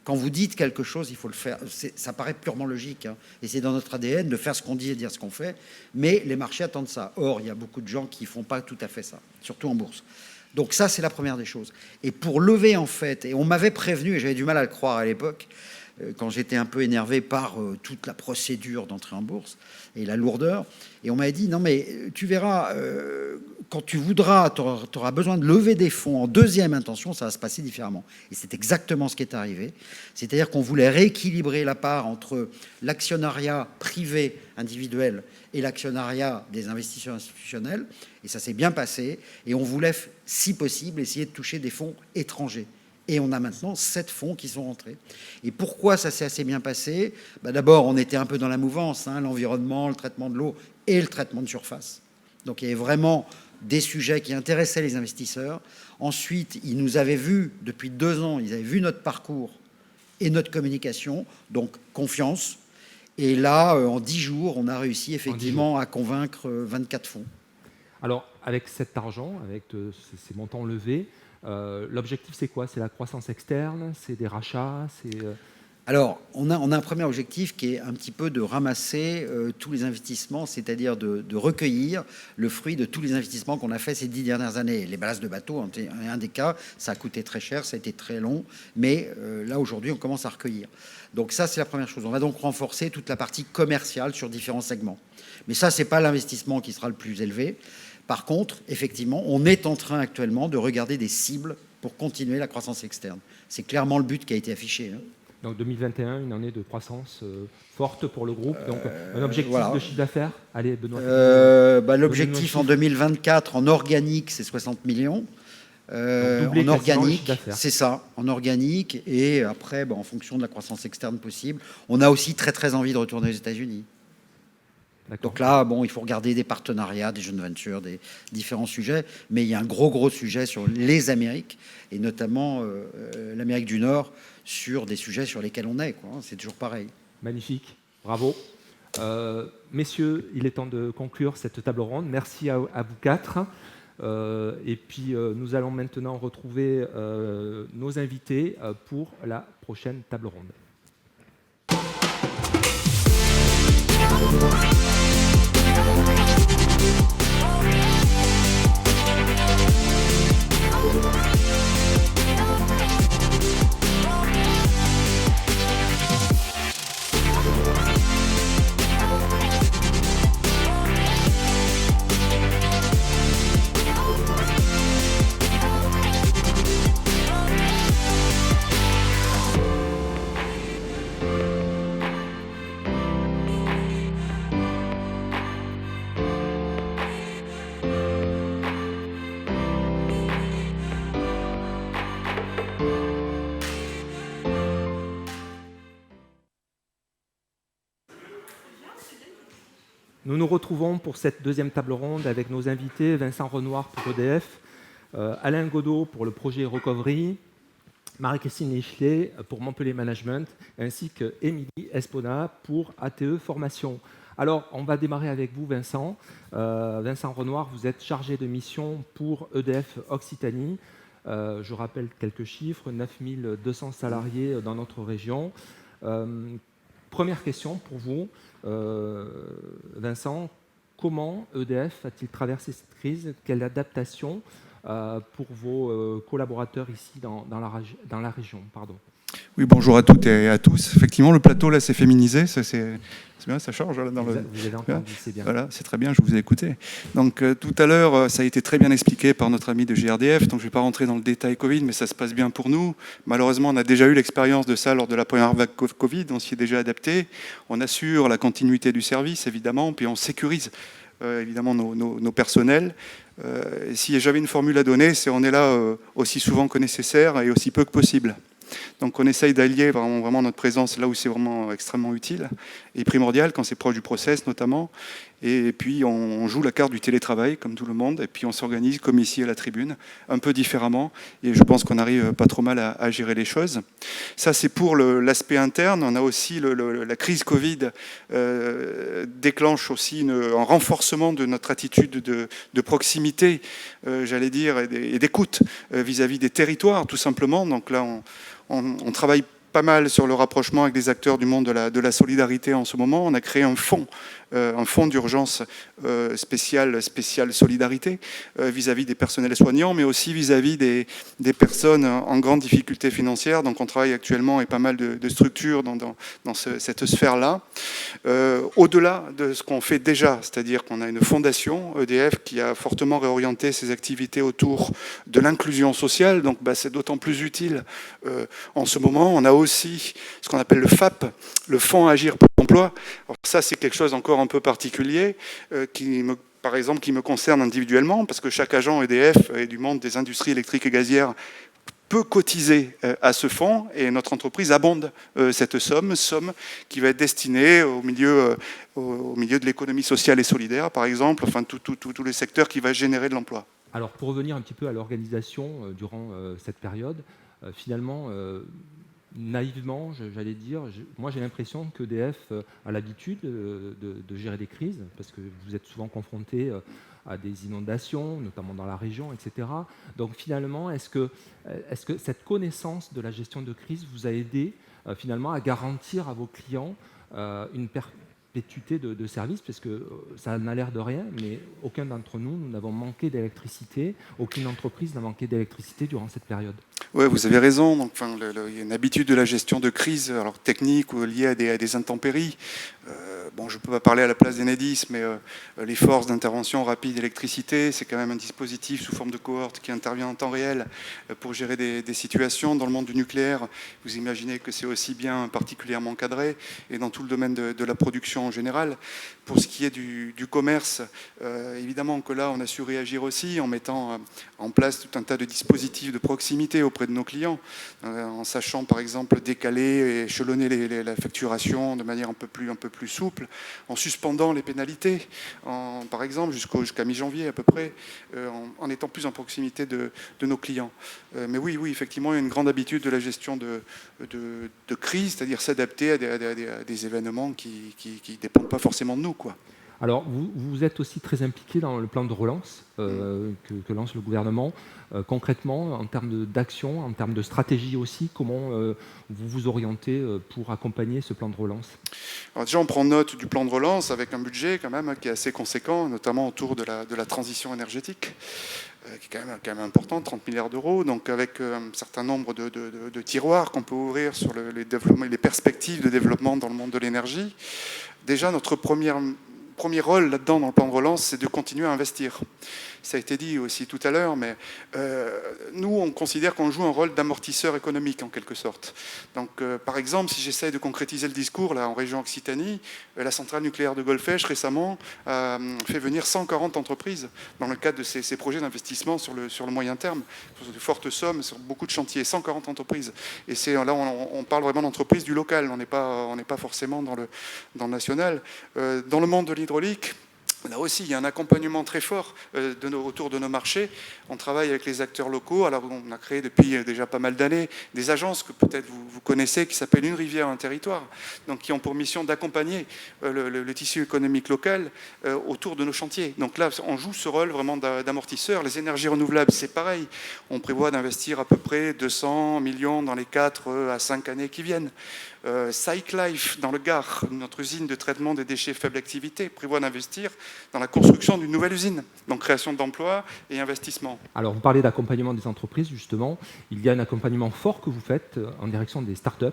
Quand vous dites quelque chose, il faut le faire. Ça paraît purement logique, hein, et c'est dans notre ADN de faire ce qu'on dit et dire ce qu'on fait, mais les marchés attendent ça. Or, il y a beaucoup de gens qui ne font pas tout à fait ça, surtout en bourse. Donc ça, c'est la première des choses. Et pour lever, en fait, et on m'avait prévenu, et j'avais du mal à le croire à l'époque, quand j'étais un peu énervé par toute la procédure d'entrée en bourse et la lourdeur, et on m'avait dit, non mais tu verras, quand tu voudras, tu auras besoin de lever des fonds en deuxième intention, ça va se passer différemment. Et c'est exactement ce qui est arrivé. C'est-à-dire qu'on voulait rééquilibrer la part entre l'actionnariat privé individuel et l'actionnariat des investisseurs institutionnels, et ça s'est bien passé, et on voulait, si possible, essayer de toucher des fonds étrangers. Et on a maintenant 7 fonds qui sont rentrés. Et pourquoi ça s'est assez bien passé ? D'abord, on était un peu dans la mouvance, hein, l'environnement, le traitement de l'eau et le traitement de surface. Donc il y avait vraiment des sujets qui intéressaient les investisseurs. Ensuite, ils nous avaient vus depuis 2 ans, ils avaient vu notre parcours et notre communication, donc confiance. Et là, en 10 jours, on a réussi effectivement à convaincre 24 fonds. Alors, avec cet argent, avec ces montants levés, l'objectif, c'est quoi? C'est la croissance externe? C'est des rachats? Alors, on a un premier objectif qui est un petit peu de ramasser tous les investissements, c'est-à-dire de recueillir le fruit de tous les investissements qu'on a fait ces 10 dernières années. Les ballasts de bateaux, en un des cas, ça a coûté très cher, ça a été très long, mais là, aujourd'hui, on commence à recueillir. Donc ça, c'est la première chose. On va donc renforcer toute la partie commerciale sur différents segments. Mais ça, ce n'est pas l'investissement qui sera le plus élevé. Par contre, effectivement, on est en train actuellement de regarder des cibles pour continuer la croissance externe. C'est clairement le but qui a été affiché. Hein. Donc 2021, une année de croissance forte pour le groupe. Donc un objectif de chiffre d'affaires. Allez, Benoît. L'objectif en 2024 en organique, c'est 60 millions. En organique, c'est ça, en organique. Et après, en fonction de la croissance externe possible, on a aussi très très envie de retourner aux États-Unis. Donc là, il faut regarder des partenariats, des joint ventures, des différents sujets. Mais il y a un gros sujet sur les Amériques, et notamment l'Amérique du Nord, sur des sujets sur lesquels on est, quoi. C'est toujours pareil. Magnifique, bravo. Messieurs, il est temps de conclure cette table ronde. Merci à vous 4. Et puis, nous allons maintenant retrouver nos invités pour la prochaine table ronde. Nous nous retrouvons pour cette deuxième table ronde avec nos invités, Vincent Renoir pour EDF, Alain Godot pour le projet Recovery, Marie-Christine Lichelet pour Montpellier Management, ainsi que Émilie Espona pour ATE Formation. Alors, on va démarrer avec vous, Vincent. Vincent Renoir, vous êtes chargé de mission pour EDF Occitanie. Je rappelle quelques chiffres, 9200 salariés dans notre région. Première question pour vous, Vincent, comment EDF a-t-il traversé cette crise? Quelle adaptation pour vos collaborateurs ici dans la région, pardon. Oui, bonjour à toutes et à tous. Effectivement, le plateau là s'est féminisé, c'est bien, ça change. Là, vous avez entendu, c'est bien. Voilà, c'est très bien, je vous ai écouté. Donc tout à l'heure, ça a été très bien expliqué par notre ami de GRDF, donc je ne vais pas rentrer dans le détail Covid, mais ça se passe bien pour nous. Malheureusement, on a déjà eu l'expérience de ça lors de la première vague Covid, on s'y est déjà adapté. On assure la continuité du service, évidemment, puis on sécurise évidemment nos personnels. Si j'avais une formule à donner, c'est on est là aussi souvent que nécessaire et aussi peu que possible. Donc on essaye d'allier vraiment notre présence là où c'est vraiment extrêmement utile et primordial, quand c'est proche du process notamment. Et puis on joue la carte du télétravail comme tout le monde, et puis on s'organise comme ici à la tribune, un peu différemment, et je pense qu'on arrive pas trop mal à gérer les choses. Ça c'est pour l'aspect interne. On a aussi la crise Covid déclenche aussi un renforcement de notre attitude de proximité, j'allais dire, et d'écoute vis-à-vis des territoires tout simplement. Donc là on travaille pas mal sur le rapprochement avec des acteurs du monde de la solidarité en ce moment. On a créé un fonds d'urgence spécial solidarité vis-à-vis des personnels soignants, mais aussi vis-à-vis des personnes en grande difficulté financière. Donc on travaille actuellement avec pas mal de structures dans cette sphère-là. Au-delà de ce qu'on fait déjà, c'est-à-dire qu'on a une fondation, EDF, qui a fortement réorienté ses activités autour de l'inclusion sociale. Donc c'est d'autant plus utile en ce moment. On a aussi ce qu'on appelle le FAP, le Fonds Agir pour l'emploi. Alors ça, c'est quelque chose encore un peu particulier, par exemple, qui me concerne individuellement, parce que chaque agent EDF et du monde des industries électriques et gazières peut cotiser à ce fonds, et notre entreprise abonde cette somme qui va être destinée au milieu de l'économie sociale et solidaire, par exemple, enfin tous les secteurs qui va générer de l'emploi. Alors, pour revenir un petit peu à l'organisation durant cette période, finalement, naïvement, j'allais dire, moi j'ai l'impression qu'EDF a l'habitude de gérer des crises, parce que vous êtes souvent confronté à des inondations, notamment dans la région, etc. Donc finalement, est-ce que cette connaissance de la gestion de crise vous a aidé finalement à garantir à vos clients une perpétuité de service, parce que ça n'a l'air de rien, mais aucun d'entre nous n'avons manqué d'électricité, aucune entreprise n'a manqué d'électricité durant cette période. Oui, vous avez raison. Donc, il y a une habitude de la gestion de crise, alors technique ou liée à des intempéries. Je ne peux pas parler à la place d'Enedis, mais les forces d'intervention rapide d'électricité, c'est quand même un dispositif sous forme de cohorte qui intervient en temps réel pour gérer des situations. Dans le monde du nucléaire, vous imaginez que c'est aussi bien particulièrement cadré, et dans tout le domaine de la production en général. Pour ce qui est du commerce, évidemment que là, on a su réagir aussi en mettant en place tout un tas de dispositifs de proximité auprès de nos clients, en sachant par exemple décaler et échelonner la facturation de manière un peu plus souple, en suspendant les pénalités, par exemple jusqu'à mi-janvier à peu près, en étant plus en proximité de nos clients. Mais oui, effectivement, il y a une grande habitude de la gestion de crise, c'est-à-dire s'adapter à des événements qui ne dépendent pas forcément de nous, quoi. Alors, vous êtes aussi très impliqué dans le plan de relance que lance le gouvernement. Concrètement, en termes d'action, en termes de stratégie aussi, comment vous vous orientez pour accompagner ce plan de relance ? Alors déjà, on prend note du plan de relance avec un budget quand même qui est assez conséquent, notamment autour de la transition énergétique, qui est quand même important, 30 milliards d'euros, donc avec un certain nombre de tiroirs qu'on peut ouvrir sur les perspectives de développement dans le monde de l'énergie. Déjà, notre premier rôle là-dedans dans le plan de relance, c'est de continuer à investir. Ça a été dit aussi tout à l'heure, mais nous, on considère qu'on joue un rôle d'amortisseur économique, en quelque sorte. Donc, par exemple, si j'essaie de concrétiser le discours, là, en région Occitanie, la centrale nucléaire de Golfech, récemment, a fait venir 140 entreprises dans le cadre de ces projets d'investissement sur le moyen terme, sur de fortes sommes, sur beaucoup de chantiers, 140 entreprises. Et là, on parle vraiment d'entreprises du local, on n'est pas forcément dans le national. Dans le monde de l'hydraulique, là aussi, il y a un accompagnement très fort autour de nos marchés. On travaille avec les acteurs locaux. Alors, on a créé depuis déjà pas mal d'années des agences que peut-être vous connaissez, qui s'appellent Une rivière, un territoire, donc qui ont pour mission d'accompagner le tissu économique local autour de nos chantiers. Donc là, on joue ce rôle vraiment d'amortisseur. Les énergies renouvelables, c'est pareil. On prévoit d'investir à peu près 200 millions dans les 4 à 5 années qui viennent. Cyclife, dans le Gard, notre usine de traitement des déchets faible activité, prévoit d'investir dans la construction d'une nouvelle usine, donc création d'emplois et investissement. Alors, vous parlez d'accompagnement des entreprises, justement. Il y a un accompagnement fort que vous faites en direction des startups,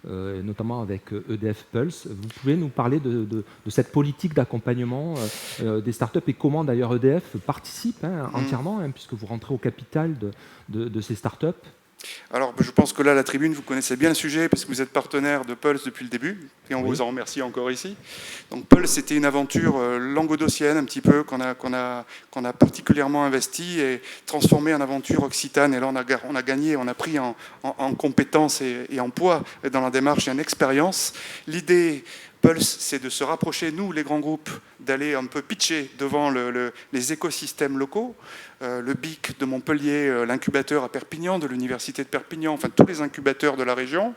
notamment avec EDF Pulse. Vous pouvez nous parler de cette politique d'accompagnement des startups et comment, d'ailleurs, EDF participe entièrement, puisque vous rentrez au capital de ces startups. Alors, je pense que là, la tribune, vous connaissez bien le sujet parce que vous êtes partenaire de Pulse depuis le début et on vous en remercie encore ici. Donc, Pulse, c'était une aventure languedocienne un petit peu qu'on a particulièrement investie et transformée en aventure occitane. Et là, on a gagné, on a pris en compétences et en poids dans la démarche et en expérience. L'idée Pulse, c'est de se rapprocher, nous, les grands groupes, d'aller un peu pitcher devant les écosystèmes locaux, le BIC de Montpellier, l'incubateur à Perpignan, de l'Université de Perpignan, enfin tous les incubateurs de la région,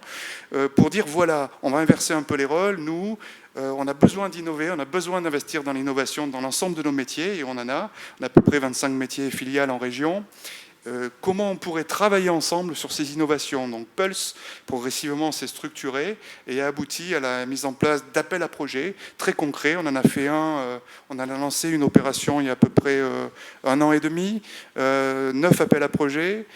pour dire, voilà, on va inverser un peu les rôles, nous, on a besoin d'innover, on a besoin d'investir dans l'innovation dans l'ensemble de nos métiers, et on a à peu près 25 métiers et filiales en région. Comment on pourrait travailler ensemble sur ces innovations. Donc Pulse, progressivement, s'est structuré et a abouti à la mise en place d'appels à projets très concrets. On en a fait on a lancé une opération il y a à peu près 1 an et demi, 9 appels à projets,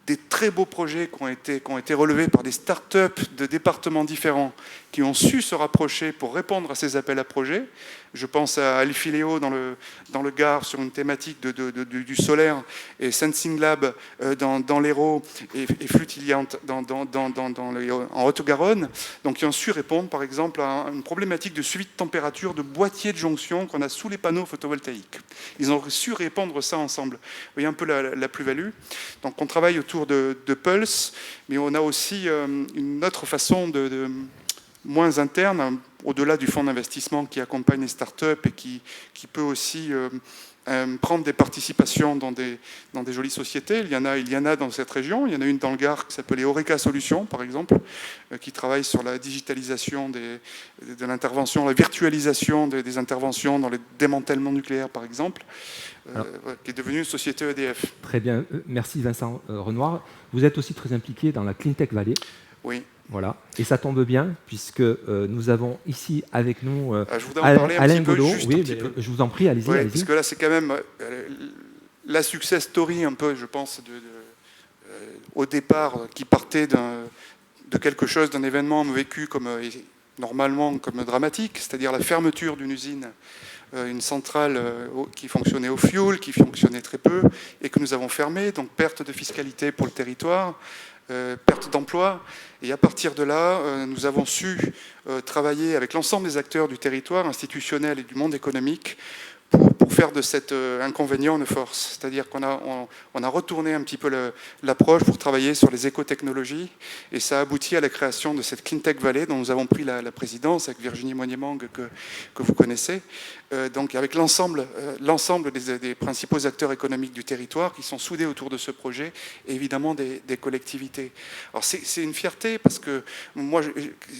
des très beaux projets qui ont été relevés par des start-up de départements différents qui ont su se rapprocher pour répondre à ces appels à projets. Je pense à Alfiléo dans le Gard sur une thématique du solaire et Sensing Lab dans l'Hérault et Flutiliant en Haute-Garonne, donc qui ont su répondre par exemple à une problématique de suivi de température de boîtiers de jonction qu'on a sous les panneaux photovoltaïques. Ils ont su répondre ça ensemble. Vous voyez un peu la plus-value. Donc on travaille autour de Pulse, mais on a aussi une autre façon moins interne, au-delà du fonds d'investissement qui accompagne les startups et qui peut aussi prendre des participations dans des jolies sociétés. Il y en a dans cette région. Il y en a une dans le Gard qui s'appelle Eureka Solutions, par exemple, qui travaille sur la digitalisation de l'intervention, la virtualisation des interventions dans les démantèlements nucléaires, par exemple, qui est devenue une société EDF. Très bien. Merci Vincent Renoir. Vous êtes aussi très impliqué dans la Cleantech Valley. Oui. Voilà, et ça tombe bien puisque nous avons ici avec nous je voudrais en parler Alain un petit peu, Godot. juste un petit peu. Je vous en prie, allez-y. Oui, allez-y. parce que là, c'est quand même la success story un peu, je pense, au départ, qui partait de quelque chose, d'un événement vécu normalement comme dramatique, c'est-à-dire la fermeture d'une usine, une centrale qui fonctionnait au fioul, qui fonctionnait très peu, et que nous avons fermée, donc perte de fiscalité pour le territoire, perte d'emploi. Et à partir de là, nous avons su travailler avec l'ensemble des acteurs du territoire institutionnel et du monde économique pour faire de cet inconvénient une force. C'est-à-dire qu'on a retourné un petit peu l'approche pour travailler sur les écotechnologies, et ça a abouti à la création de cette Cleantech Valley dont nous avons pris la présidence avec Virginie Moignet-Mang que vous connaissez, donc avec l'ensemble des principaux acteurs économiques du territoire qui sont soudés autour de ce projet, et évidemment des collectivités. Alors c'est une fierté parce que moi,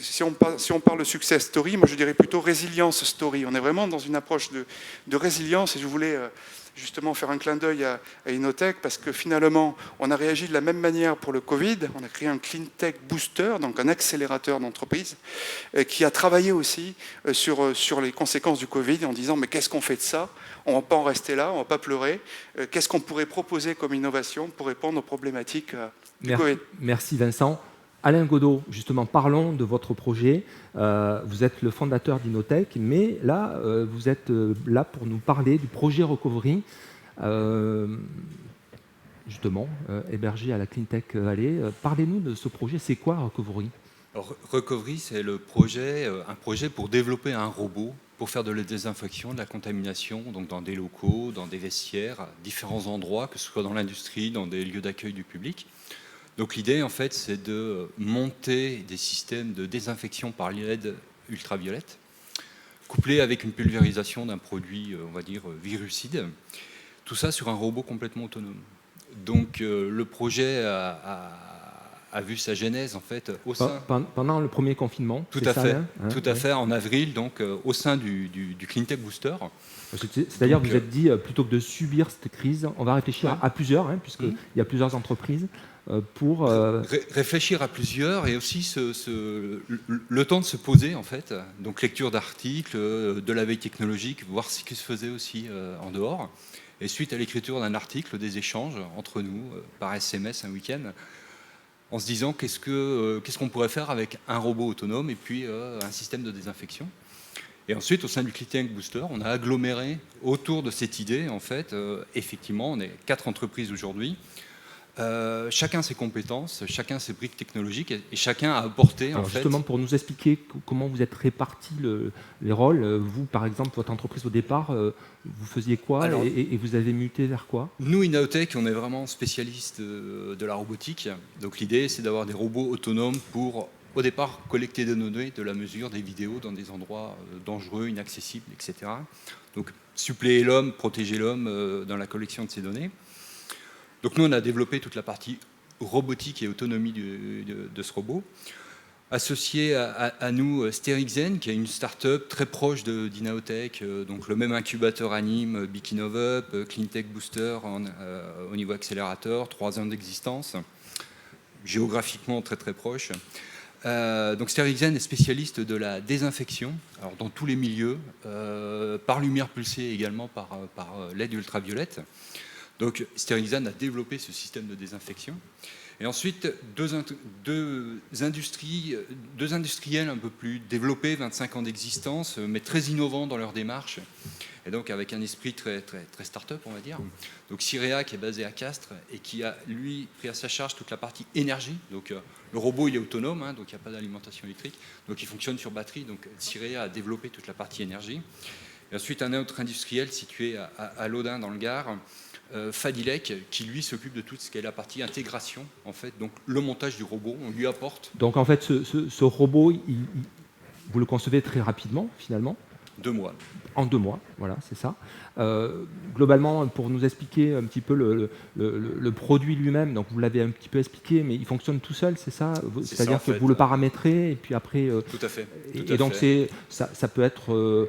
si on parle de success story, moi je dirais plutôt résilience story. On est vraiment dans une approche de résilience, et je voulais justement faire un clin d'œil à Innotech parce que finalement on a réagi de la même manière pour le Covid. On a créé un Cleantech Booster, donc un accélérateur d'entreprise qui a travaillé aussi sur les conséquences du Covid en disant mais qu'est-ce qu'on fait de ça? On ne va pas en rester là, on ne va pas pleurer. Qu'est-ce qu'on pourrait proposer comme innovation pour répondre aux problématiques du Covid? Merci Vincent. Alain Godot, justement, parlons de votre projet. Vous êtes le fondateur d'Innotech, mais là, vous êtes là pour nous parler du projet Recovery, justement, hébergé à la Cleantech Valley. Parlez-nous de ce projet. C'est quoi Recovery? Alors, Recovery, c'est un projet pour développer un robot pour faire de la désinfection, de la contamination, donc dans des locaux, dans des vestiaires, à différents endroits, que ce soit dans l'industrie, dans des lieux d'accueil du public. Donc l'idée, en fait, c'est de monter des systèmes de désinfection par LED ultraviolette, couplés avec une pulvérisation d'un produit, on va dire, virucide. Tout ça sur un robot complètement autonome. Donc le projet a vu sa genèse, en fait, au sein... Pendant le premier confinement. Tout à fait, tout à fait, en avril, donc au sein du Cleantech Booster. C'est-à-dire, vous êtes dit, plutôt que de subir cette crise, on va réfléchir à plusieurs, puisqu'il y a plusieurs entreprises, pour... Réfléchir à plusieurs et aussi le temps de se poser, en fait. Donc lecture d'articles, de la veille technologique, voir ce qui se faisait aussi en dehors. Et suite à l'écriture d'un article, des échanges entre nous, par SMS un week-end, en se disant qu'est-ce qu'on pourrait faire avec un robot autonome et puis un système de désinfection. Et ensuite, au sein du Cleantech Booster, on a aggloméré autour de cette idée, en fait, effectivement, on est 4 entreprises aujourd'hui, chacun ses compétences, chacun ses briques technologiques, et chacun a apporté, Alors en fait... Justement, pour nous expliquer comment vous êtes répartis les rôles, vous, par exemple, votre entreprise au départ, vous faisiez quoi? Alors, et vous avez muté vers quoi? Nous, Innotech, on est vraiment spécialistes de la robotique. Donc l'idée, c'est d'avoir des robots autonomes pour au départ, collecter des données, de la mesure, des vidéos dans des endroits dangereux, inaccessibles, etc. Donc, suppléer l'homme, protéger l'homme dans la collection de ces données. Donc, nous, on a développé toute la partie robotique et autonomie de ce robot. Associé à nous SteriXen, qui est une start-up très proche d'Inaotech, donc le même incubateur anime Bikinovup, Cleantech Booster au niveau accélérateur, 3 ans d'existence, géographiquement très très proche. Donc SteriXen est spécialiste de la désinfection, alors dans tous les milieux, par lumière pulsée également par LED ultraviolette. Donc SteriXen a développé ce système de désinfection. Et ensuite, deux industriels un peu plus développés, 25 ans d'existence, mais très innovants dans leur démarche, et donc avec un esprit très, très, très start-up, on va dire. Donc Cirea, qui est basé à Castres, et qui a, lui, pris à sa charge toute la partie énergie. Donc le robot, il est autonome, donc il n'y a pas d'alimentation électrique, donc il fonctionne sur batterie. Donc Cirea a développé toute la partie énergie. Et ensuite, un autre industriel situé à Laudun, dans le Gard, Fadilec, qui lui s'occupe de tout ce qui est la partie intégration, en fait, donc le montage du robot, on lui apporte. Donc en fait, ce robot, vous le concevez très rapidement, finalement. 2 mois. En 2 mois, voilà, c'est ça. Globalement, pour nous expliquer un petit peu le produit lui-même, donc vous l'avez un petit peu expliqué, mais il fonctionne tout seul, c'est ça? C'est-à-dire que vous le paramétrez et puis après. Tout à fait. Et donc ça peut être.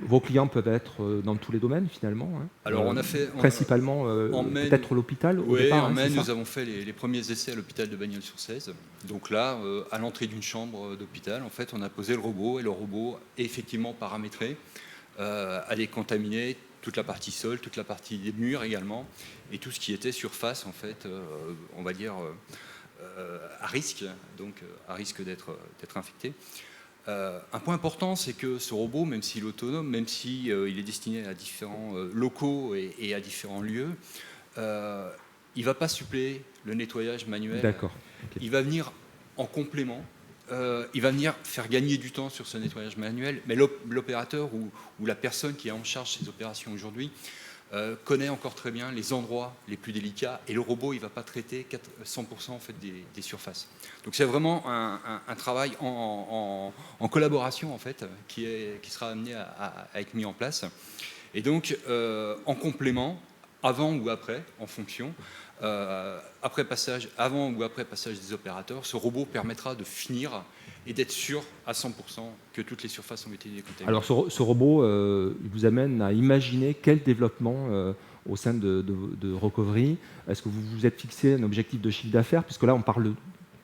Vos clients peuvent être dans tous les domaines finalement. Hein. Alors on a fait principalement peut-être l'hôpital. Oui, départ, en mai, nous avons fait les premiers essais à l'hôpital de Bagnols-sur-Cèze. Donc là, à l'entrée d'une chambre d'hôpital, en fait, on a posé le robot et le robot est effectivement paramétré à décontaminer toute la partie sol, toute la partie des murs également, et tout ce qui était surface, en fait, on va dire à risque, donc à risque d'être infecté. Un point important, c'est que ce robot, même s'il est autonome, même s'il est destiné à différents locaux et à différents lieux, il ne va pas suppléer le nettoyage manuel. D'accord. Okay. Il va venir en complément. Il va venir faire gagner du temps sur ce nettoyage manuel, mais l'opérateur ou la personne qui est en charge de ces opérations aujourd'hui connaît encore très bien les endroits les plus délicats, et le robot, il ne va pas traiter 100% en fait, des surfaces. Donc c'est vraiment un travail en collaboration en fait, qui sera amené à être mis en place. Et donc en complément, avant ou après, en fonction, avant ou après passage des opérateurs, ce robot permettra de finir et d'être sûr à 100% que toutes les surfaces ont été décontaminées. Alors ce robot, il vous amène à imaginer quel développement au sein de Recovery. Est-ce que vous vous êtes fixé un objectif de chiffre d'affaires? Puisque là, on parle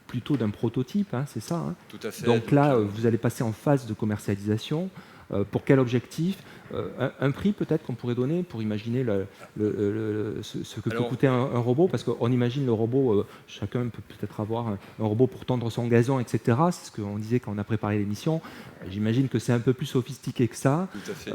plutôt d'un prototype, hein, c'est ça, hein? Tout à fait. Donc là, vous allez passer en phase de commercialisation. Pour quel objectif? Un prix peut-être qu'on pourrait donner pour imaginer ce que peut coûter un robot, parce qu'on imagine le robot, chacun peut peut-être avoir un robot pour tondre son gazon, etc. C'est ce qu'on disait quand on a préparé l'émission. J'imagine que c'est un peu plus sophistiqué que ça. Tout à fait.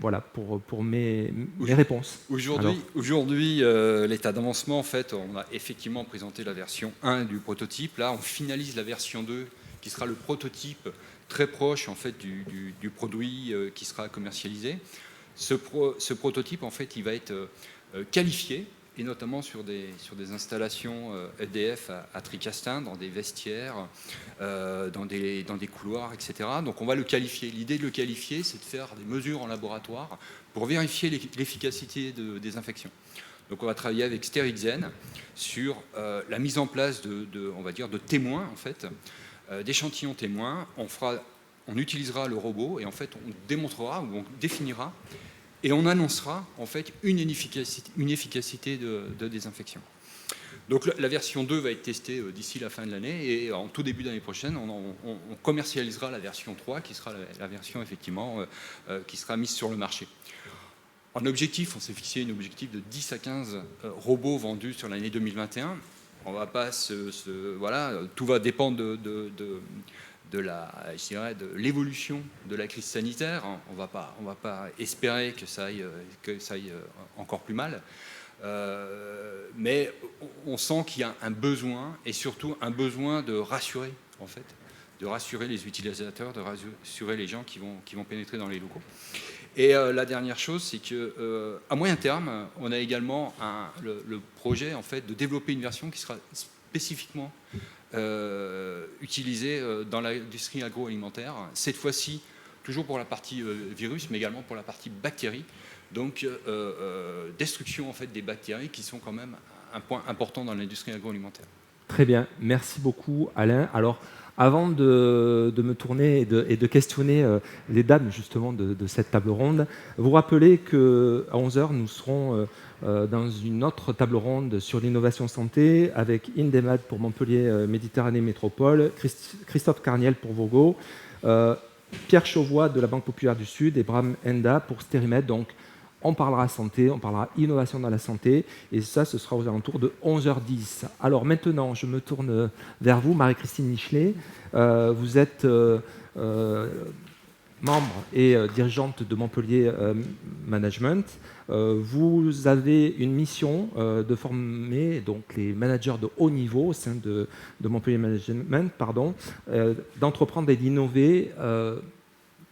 Voilà pour mes réponses. Aujourd'hui, l'état d'avancement, en fait, on a effectivement présenté la version 1 du prototype. Là, on finalise la version 2, qui sera le prototype très proche en fait du produit qui sera commercialisé. Ce prototype, en fait, il va être qualifié, et notamment sur des installations EDF à Tricastin, dans des vestiaires, dans des couloirs, etc. Donc on va le qualifier. L'idée de le qualifier, c'est de faire des mesures en laboratoire pour vérifier l'efficacité de désinfection. Donc on va travailler avec SteriXen sur la mise en place on va dire, de témoins, en fait, d'échantillons témoins. On utilisera le robot et en fait on démontrera ou on définira et on annoncera en fait une efficacité de désinfection. Donc la version 2 va être testée d'ici la fin de l'année, et en tout début d'année prochaine on commercialisera la version 3 qui sera la version effectivement qui sera mise sur le marché. En objectif, on s'est fixé un objectif de 10 à 15 robots vendus sur l'année 2021. On va pas voilà, tout va dépendre de l'évolution de la crise sanitaire. On va pas espérer que ça aille encore plus mal. Mais on sent qu'il y a un besoin, et surtout un besoin de rassurer, en fait, de rassurer les utilisateurs, de rassurer les gens qui vont pénétrer dans les locaux. Et la dernière chose, c'est qu'à moyen terme, on a également le projet en fait, de développer une version qui sera spécifiquement utilisés dans l'industrie agroalimentaire. Cette fois-ci, toujours pour la partie virus, mais également pour la partie bactéries. Donc, destruction en fait, des bactéries qui sont quand même un point important dans l'industrie agroalimentaire. Très bien, merci beaucoup Alain. Alors, avant de me tourner et de questionner les dames justement de cette table ronde, vous rappelez qu'à 11h, nous serons dans une autre table ronde sur l'innovation santé avec Indemad pour Montpellier Méditerranée Métropole, Christophe Carniel pour Vogo, Pierre Chauvois de la Banque Populaire du Sud et Bram Enda pour Stérimed. Donc, on parlera santé, on parlera innovation dans la santé, et ça, ce sera aux alentours de 11h10. Alors maintenant, je me tourne vers vous, Marie-Christine Michelet. Vous êtes membre et dirigeante de Montpellier Management. Vous avez une mission de former donc, les managers de haut niveau au sein de Montpellier Management, d'entreprendre et d'innover.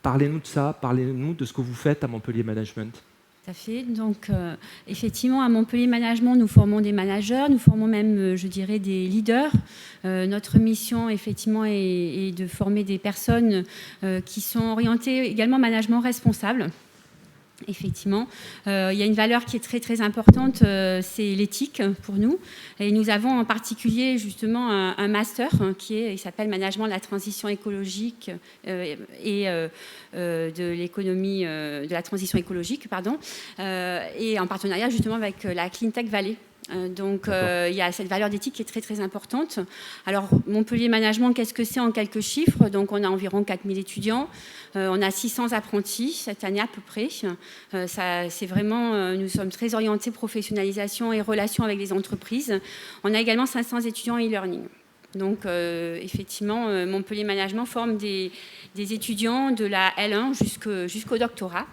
Parlez-nous de ça, parlez-nous de ce que vous faites à Montpellier Management. Tout à fait. Donc, effectivement, à Montpellier Management, nous formons des managers, nous formons même, je dirais, des leaders. Notre mission, effectivement, est de former des personnes qui sont orientées également management responsable. Effectivement, il y a une valeur qui est très très importante, c'est l'éthique pour nous. Et nous avons en particulier justement un master il s'appelle Management de la transition écologique et de l'économie de la transition écologique, et en partenariat justement avec la Cleantech Valley. Donc, il y a cette valeur d'éthique qui est très, très importante. Alors, Montpellier Management, qu'est-ce que c'est en quelques chiffres? Donc, on a environ 4000 étudiants. On a 600 apprentis cette année à peu près. C'est vraiment, nous sommes très orientés professionnalisation et relations avec les entreprises. On a également 500 étudiants e-learning. Donc, effectivement, Montpellier Management forme des étudiants de la L1 jusqu'au doctorat.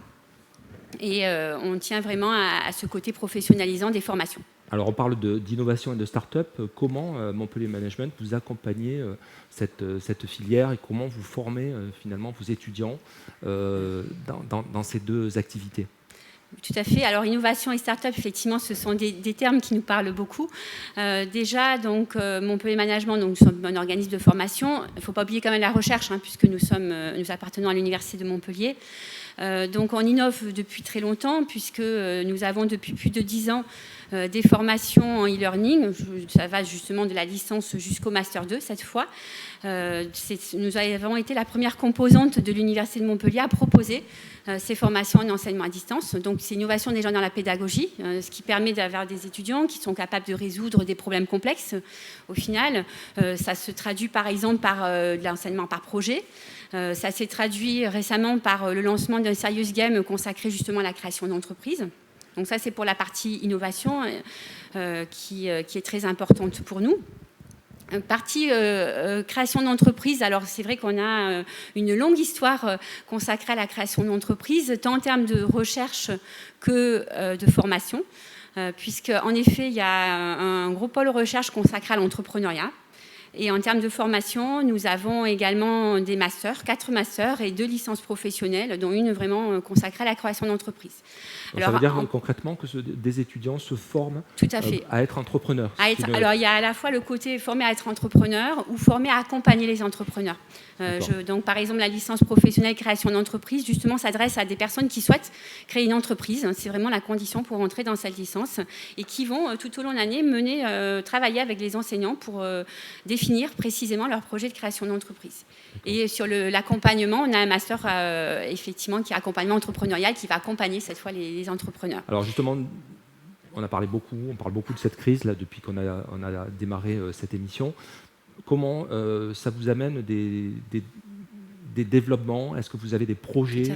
Et on tient vraiment à ce côté professionnalisant des formations. Alors, on parle d'innovation et de start-up. Comment Montpellier Management vous accompagnez cette filière et comment vous formez finalement vos étudiants dans ces deux activités? Tout à fait. Alors, innovation et start-up, effectivement, ce sont des termes qui nous parlent beaucoup. Déjà, donc, Montpellier Management, donc, nous sommes un organisme de formation. Il ne faut pas oublier quand même la recherche, puisque nous appartenons à l'Université de Montpellier. Donc, on innove depuis très longtemps, puisque nous avons depuis plus de 10 ans des formations en e-learning. Ça va justement de la licence jusqu'au Master 2 cette fois. Nous avons été la première composante de l'Université de Montpellier à proposer ces formations en enseignement à distance. Donc, c'est une innovation déjà dans la pédagogie, ce qui permet d'avoir des étudiants qui sont capables de résoudre des problèmes complexes. Au final, ça se traduit par exemple par de l'enseignement par projet. Ça s'est traduit récemment par le lancement d'un serious game consacré justement à la création d'entreprises. Donc ça, c'est pour la partie innovation qui est très importante pour nous. Partie création d'entreprise, alors c'est vrai qu'on a une longue histoire consacrée à la création d'entreprise, tant en termes de recherche que de formation, puisqu'en effet, il y a un gros pôle recherche consacré à l'entrepreneuriat. Et en termes de formation, nous avons également des masters, 4 masters et 2 licences professionnelles, dont une vraiment consacrée à la création d'entreprise. Alors, ça veut dire concrètement que des étudiants se forment à être entrepreneurs. Alors, il y a à la fois le côté formé à être entrepreneur ou formé à accompagner les entrepreneurs. Donc, par exemple, la licence professionnelle création d'entreprise, justement, s'adresse à des personnes qui souhaitent créer une entreprise. C'est vraiment la condition pour entrer dans cette licence et qui vont, tout au long de l'année, travailler avec les enseignants pour définir précisément leur projet de création d'entreprise. Et sur l'accompagnement, on a un master effectivement qui est accompagnement entrepreneurial qui va accompagner cette fois les entrepreneurs. Alors justement, on parle beaucoup de cette crise là depuis qu'on a démarré cette émission. Comment ça vous amène des développements? Est-ce que vous avez des projets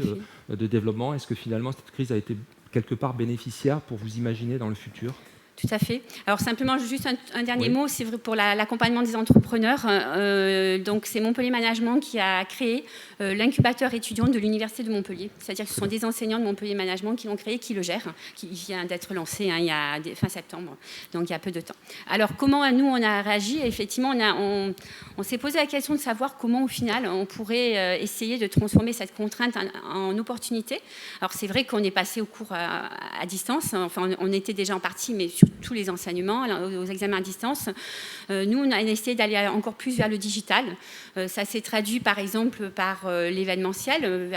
de développement? Est-ce que finalement cette crise a été quelque part bénéficiaire pour vous imaginer dans le futur? Tout à fait. Alors simplement, juste un dernier mot, c'est vrai pour l'accompagnement des entrepreneurs. Donc c'est Montpellier Management qui a créé l'incubateur étudiant de l'Université de Montpellier. C'est-à-dire que ce sont des enseignants de Montpellier Management qui l'ont créé, qui le gèrent, qui vient d'être lancé il y a fin septembre, donc il y a peu de temps. Alors comment nous on a réagi? Effectivement, on s'est posé la question de savoir comment au final on pourrait essayer de transformer cette contrainte en opportunité. Alors c'est vrai qu'on est passé au cours à distance, enfin on était déjà en partie, mais surtout tous les enseignements, aux examens à distance. Nous, on a essayé d'aller encore plus vers le digital. Ça s'est traduit par exemple par l'événementiel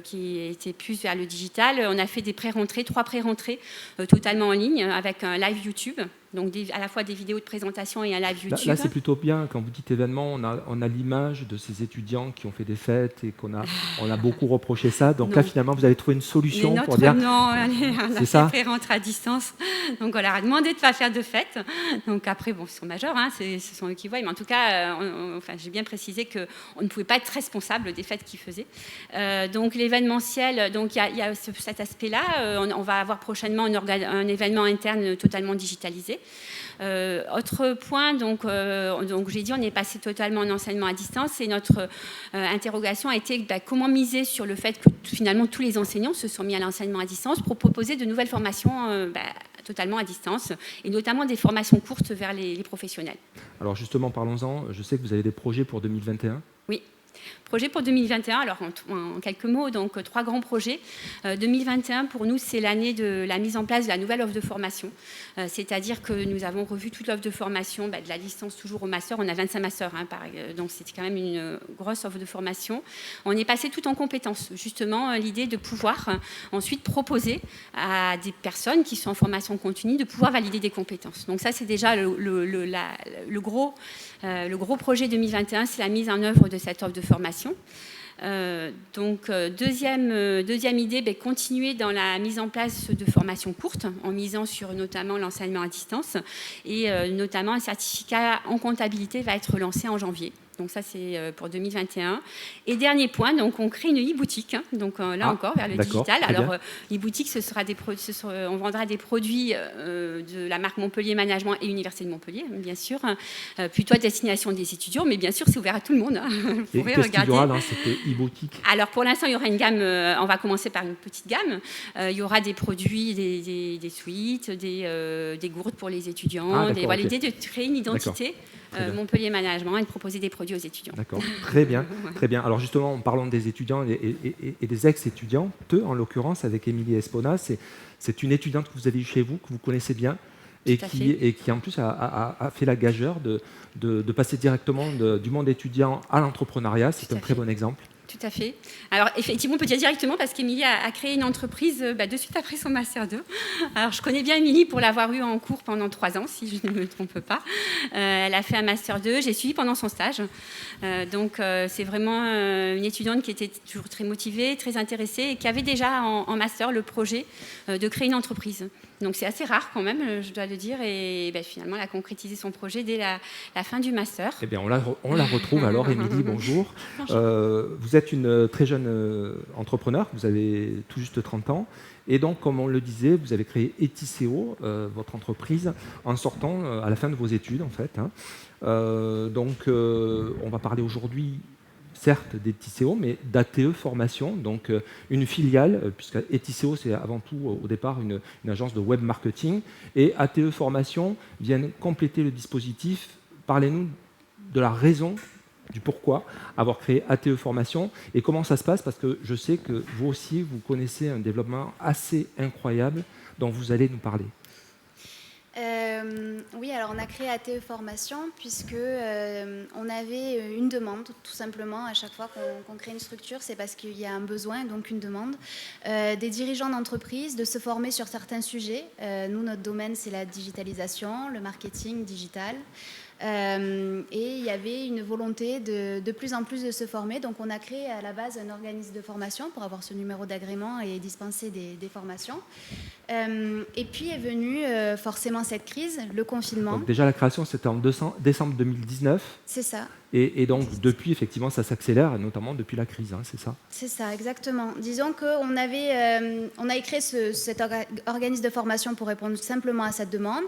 qui était plus vers le digital. On a fait des pré-rentrées, 3 pré-rentrées totalement en ligne avec un live YouTube. Donc à la fois des vidéos de présentation et un live YouTube. Là, c'est plutôt bien. Quand vous dites événement, on a l'image de ces étudiants qui ont fait des fêtes et on a beaucoup reproché ça. Donc là, finalement, vous avez trouvé une solution pour dire... Non, on a fait pré-rentrée à distance. Donc on leur a demandé de ne pas faire de fête. Donc après, bon, ils sont majeurs, hein, ce sont eux qui voient. Mais en tout cas, j'ai bien précisé qu'on ne pouvait pas être responsable des fêtes qu'ils faisaient. Donc l'événementiel, donc il y a cet aspect-là. On va avoir prochainement un événement interne totalement digitalisé. Autre point, donc j'ai dit, on est passé totalement en enseignement à distance et notre interrogation a été comment miser sur le fait que finalement tous les enseignants se sont mis à l'enseignement à distance pour proposer de nouvelles formations totalement à distance et notamment des formations courtes vers les professionnels. Alors justement, parlons-en. Je sais que vous avez des projets pour 2021. Oui. Projet pour 2021, alors en quelques mots, donc 3 grands projets. 2021, pour nous, c'est l'année de la mise en place de la nouvelle offre de formation. C'est-à-dire que nous avons revu toute l'offre de formation, de la licence toujours au master. On a 25 masters, donc c'était quand même une grosse offre de formation. On est passé tout en compétences. Justement, l'idée de pouvoir ensuite proposer à des personnes qui sont en formation continue de pouvoir valider des compétences. Donc ça, c'est déjà le gros projet 2021, c'est la mise en œuvre de cette offre de formation. Deuxième idée, continuer dans la mise en place de formations courtes en misant sur notamment l'enseignement à distance et notamment un certificat en comptabilité va être lancé en janvier. Donc ça, c'est pour 2021. Et dernier point, donc on crée une e-boutique, donc là encore vers le digital. Alors e-boutique, on vendra des produits de la marque Montpellier Management et Université de Montpellier, bien sûr, plutôt à destination des étudiants, mais bien sûr, c'est ouvert à tout le monde. Vous pourrez regarder. Qu'est-ce qu'il y aura dans cette e-boutique ? Alors pour l'instant, il y aura une gamme, on va commencer par une petite gamme. Il y aura des produits, des suites, des gourdes pour les étudiants. L'idée de créer une identité Montpellier Management et de proposer des produits aux étudiants. D'accord, très bien, très bien. Alors justement, en parlant des étudiants et des ex-étudiants, en l'occurrence, avec Émilie Espona, c'est une étudiante que vous avez eue chez vous, que vous connaissez bien, et qui en plus a fait la gageure de passer directement du monde étudiant à l'entrepreneuriat. C'est un très bon exemple. Tout à fait. Alors, effectivement, on peut dire directement parce qu'Émilie a créé une entreprise de suite après son Master 2. Alors, je connais bien Émilie pour l'avoir eue en cours pendant 3 ans, si je ne me trompe pas. Elle a fait un Master 2. J'ai suivi pendant son stage. Donc, c'est vraiment une étudiante qui était toujours très motivée, très intéressée et qui avait déjà en Master le projet de créer une entreprise. Donc, c'est assez rare quand même, je dois le dire. Et finalement, elle a concrétisé son projet dès la fin du Master. Eh bien, on la retrouve alors, Émilie, bonjour. Vous êtes une très jeune entrepreneur, vous avez tout juste 30 ans. Et donc, comme on le disait, vous avez créé Etiseo, votre entreprise, en sortant à la fin de vos études, en fait. Donc, on va parler aujourd'hui, certes, d'Etiseo, mais d'ATE Formation, donc une filiale, puisque Etiseo, c'est avant tout, au départ, une agence de web marketing. Et ATE Formation viennent compléter le dispositif. Parlez-nous de la raison du pourquoi avoir créé ATE Formation et comment ça se passe, parce que je sais que vous aussi, vous connaissez un développement assez incroyable dont vous allez nous parler. Oui, alors on a créé ATE Formation puisque on avait une demande, tout simplement, à chaque fois qu'on crée une structure, c'est parce qu'il y a un besoin, donc une demande, des dirigeants d'entreprise de se former sur certains sujets. Nous, notre domaine, c'est la digitalisation, le marketing digital. Et il y avait une volonté de plus en plus de se former. Donc on a créé à la base un organisme de formation pour avoir ce numéro d'agrément et dispenser des formations. Et puis est venue forcément cette crise, le confinement. Donc déjà la création c'était en décembre 2019. C'est ça. Et donc depuis effectivement ça s'accélère, notamment depuis la crise, c'est ça ? C'est ça, exactement. Disons qu'on a créé cet organisme de formation pour répondre simplement à cette demande.